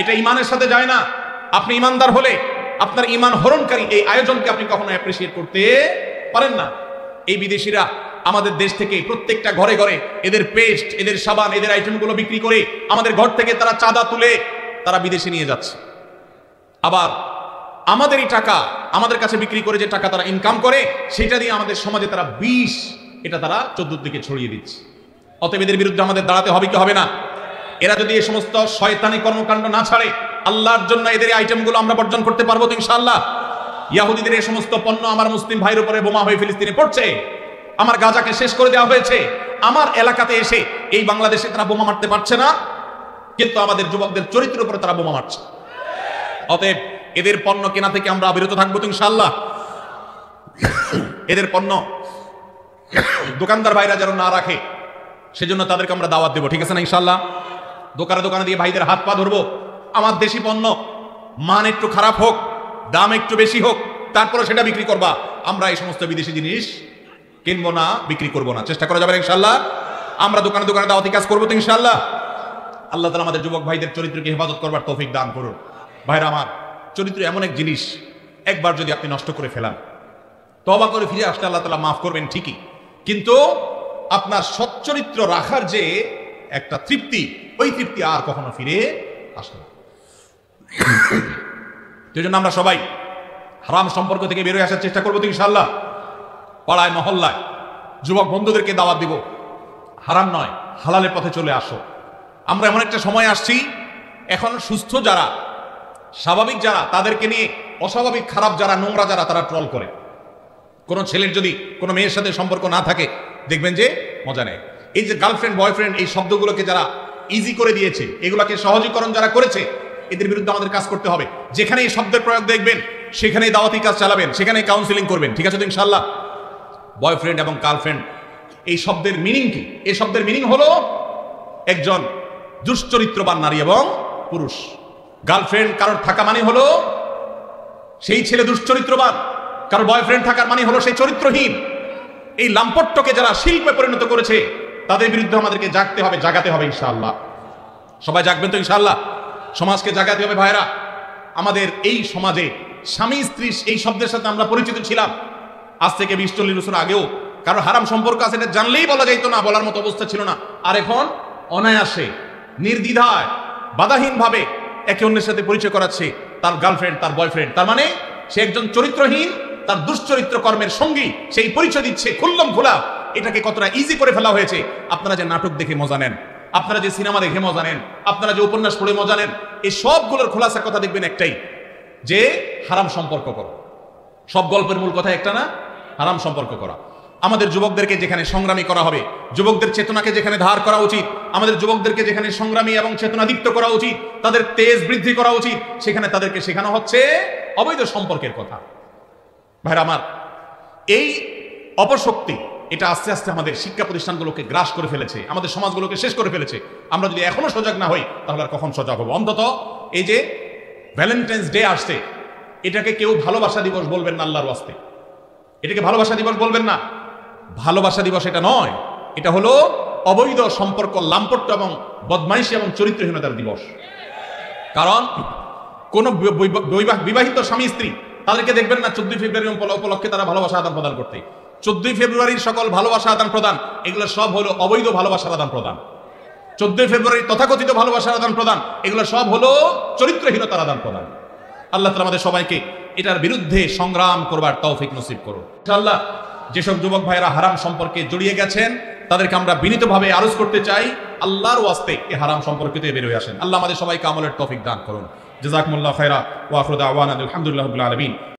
এটা ইমানের সাথে যায় না। আপনি ইমানদার হলে আপনার ইমান হরণকারী এই আয়োজনকে আপনি কখনো অ্যাপ্রিসিয়েট করতে পারেন না। এই বিদেশিরা আমাদের দেশ থেকে প্রত্যেকটা ঘরে ঘরে এদের পেস্ট, এদের সাবান, এদের আইটেমগুলো বিক্রি করে আমাদের ঘর থেকে তারা চাঁদা তুলে তারা বিদেশে নিয়ে যাচ্ছে। আবার আমাদেরই টাকা আমাদের কাছে বিক্রি করে যে টাকা তারা ইনকাম করে, সেটা দিয়ে আমাদের সমাজে তারা বিষ, এটা তারা চতুর্দিকে ছড়িয়ে দিচ্ছে। অতএব এদের বিরুদ্ধে আমাদের দাঁড়াতে হবে কি হবে না? এরা যদি এই সমস্ত শয়তানি কর্মকাণ্ড না ছাড়ে, আল্লাহর জন্য এদের আইটেমগুলো আমরা বর্জন করতে পারবো তো ইনশাআল্লাহ? ইয়াহুদিদের এই সমস্ত পণ্য আমার মুসলিম ভাইয়ের উপরে বোমা হয়ে ফিলিস্তিনে পড়ছে, আমার গাজাকে শেষ করে দেওয়া হয়েছে, আমার এলাকাতে এসে এই বাংলাদেশে তারা বোমা মারতে পারছে না, কিন্তু আমাদের যুবকদের চরিত্রের উপরে তারা বোমা মারছে। অতএব এদের পণ্য কেনা থেকে আমরা বিরত থাকবো তো ইনশাআল্লাহ। এদের পণ্য দোকানদার ভাইরা যেন না রাখে, সেজন্য তাদেরকে আমরা দাওয়াত দেবো, ঠিক আছে না ইনশাআল্লাহ? দোকানে দিয়ে ভাইদের হাত পা ধরবো, আমার দেশি পণ্য মান একটু খারাপ হোক, দাম একটু বেশি হোক, তারপরে সেটা বিক্রি করবা। আমরা এই সমস্ত বিদেশি জিনিস কিনবো না, বিক্রি করবো না, চেষ্টা করা যাবে ইনশাআল্লাহ। আমরা দোকানে দাওয়াতি কাজ করবো তো ইনশাআল্লাহ। আল্লাহ তাআলা আমাদের যুবক ভাইদের চরিত্রকে হেফাজত করবার তৌফিক দান করুন। ভাইরা আমার, চরিত্র এমন এক জিনিস, একবার যদি আপনি নষ্ট করে ফেলান, তওবা করে ফিরে আসলে আল্লাহ তাআলা মাফ করবেন ঠিকই, কিন্তু আপনার সচ্চরিত্র রাখার যে একটা তৃপ্তি, ওই তৃপ্তি আর কখনো ফিরে আসে না। সেই জন্য আমরা সবাই হারাম সম্পর্ক থেকে বেরোয় আসার চেষ্টা করবো তো ইনশাআল্লাহ। পাড়ায় মহল্লায় যুবক বন্ধুদেরকে দাওয়াত দিব, হারাম নয় হালালের পথে চলে আসো। আমরা এমন একটা সময় আসছি, এখন সুস্থ যারা, স্বাভাবিক যারা, তাদেরকে নিয়ে অস্বাভাবিক খারাপ যারা, নোংরা যারা, তারা ট্রল করে। কোন ছেলের যদি কোনো মেয়ের সাথে সম্পর্ক না থাকে, দেখবেন যে মজা নেয়। এই যে গার্লফ্রেন্ড বয়ফ্রেন্ড এই শব্দগুলোকে যারা ইজি করে দিয়েছে, এগুলোকে সহজীকরণ যারা করেছে, এদের বিরুদ্ধে আমাদের কাজ করতে হবে। যেখানে এই শব্দের প্রয়োগ দেখবেন সেখানেই দাওয়াতি কাজ চালাবেন, সেখানেই কাউন্সিলিং করবেন, ঠিক আছে তো ইনশাআল্লাহ? বয়ফ্রেন্ড এবং গার্লফ্রেন্ড এই শব্দের মিনিং কি? এই শব্দের মিনিং হলো একজন দুশ্চরিত্রবান নারী এবং পুরুষ। গার্লফ্রেন্ড কারোর থাকা মানে হলো সেই ছেলে দুশ্চরিত্রবান, কারোর বয়ফ্রেন্ড থাকার মানে হলো সেই চরিত্রহীন। এই লাম্পট্যকে যারা শিল্পে পরিণত করেছে তাদের বিরুদ্ধে আমাদেরকে জাগতে হবে, জাগাতে হবে ইনশাআল্লাহ। সবাই জাগবেন তো ইনশাআল্লাহ? সমাজকে জাগাতে হবে ভাইরা। আমাদের এই সমাজে স্বামী স্ত্রী এই শব্দের সাথে আমরা পরিচিত ছিলাম আজ থেকে 20-40 বছর আগেও। কারণ হারাম সম্পর্ক আছে এটা জানলেই বলা যাইতো না, বলার মতো অবস্থা ছিল না। আর এখন অনায়াসে, নির্দ্বিধায়, বাধাহীন ভাবে একে অন্যের সাথে পরিচয় করাচ্ছে তার গার্লফ্রেন্ড, তার বয়ফ্রেন্ড। তার মানে সে একজন চরিত্রহীন, তার দুশ্চরিত্র কর্মের সঙ্গী, সেই পরিচয় দিচ্ছে খুল্লম খোলা। এটাকে কতটা ইজি করে ফেলা হয়েছে। আপনারা যে নাটক দেখে মজা নেন, আপনারা যে সিনেমা দেখে মজা নেন, আপনারা যে উপন্যাস পড়ে মজা নেন, এই সবগুলোর খোলাসা কথা দেখবেন একটাই, যে হারাম সম্পর্ক করো। সব গল্পের মূল কথা একটা না, হারাম সম্পর্ক করা। আমাদের যুবকদেরকে যেখানে সংগ্রামী করা হবে, যুবকদের চেতনাকে যেখানে ধার করা উচিত, আমাদের যুবকদেরকে যেখানে সংগ্রামী এবং চেতনাদীপ্ত করা উচিত, তাদের তেজ বৃদ্ধি করা উচিত, সেখানে তাদেরকে শেখানো হচ্ছে অবৈধ সম্পর্কের কথা। ভাইরা আমার, এই অপশক্তি এটা আস্তে আস্তে আমাদের শিক্ষা প্রতিষ্ঠানগুলোকে গ্রাস করে ফেলেছে, আমাদের সমাজগুলোকে শেষ করে ফেলেছে। আমরা যদি এখনো সজাগ না হই তাহলে আর কখন সজাগ হবো? অন্তত এই যে ভ্যালেন্টাইন্স ডে আসছে, এটাকে কেউ ভালোবাসা দিবস বলবেন না আল্লাহর ওয়াস্তে। এটাকে ভালোবাসা দিবস বলবেন না। ভালোবাসা দিবস এটা নয়, এটা হলো অবৈধ সম্পর্ক, লাম্পট্য এবং বদমাইশি এবং চরিত্রহীনতার দিবস। কারণ কোন বিবাহিত স্বামী স্ত্রী তাদেরকে দেখবেন না 14 ফেব্রুয়ারি উপলক্ষে তারা ভালোবাসা আদান প্রদান করতে। 14 ফেব্রুয়ারির সকল ভালোবাসা আদান প্রদান এগুলো সব হলো অবৈধ ভালোবাসার আদান প্রদান। 14 ফেব্রুয়ারির তথাকথিত ভালোবাসার আদান প্রদান এগুলো সব হলো চরিত্রহীনতার আদান প্রদান। আল্লাহ তাআলা আমাদের সবাইকে এটার বিরুদ্ধে সংগ্রাম করবার তৌফিক নসিব করুন ইনশাআল্লাহ। যেসব যুবক ভাইরা হারাম সম্পর্কে জড়িয়ে গেছেন তাদেরকে আমরা বিনীতভাবে আরজ করতে চাই, আল্লাহর ওয়াস্তে এই হারাম সম্পর্কে থেকে বের হয়ে আসেন। আল্লাহ আমাদের সবাইকে আমলের তৌফিক দান করুন। জাযাকুমুল্লাহু খায়রা ওয়া আখিরু দাওয়ানা আলহামদুলিল্লাহি রাব্বিল আলামিন।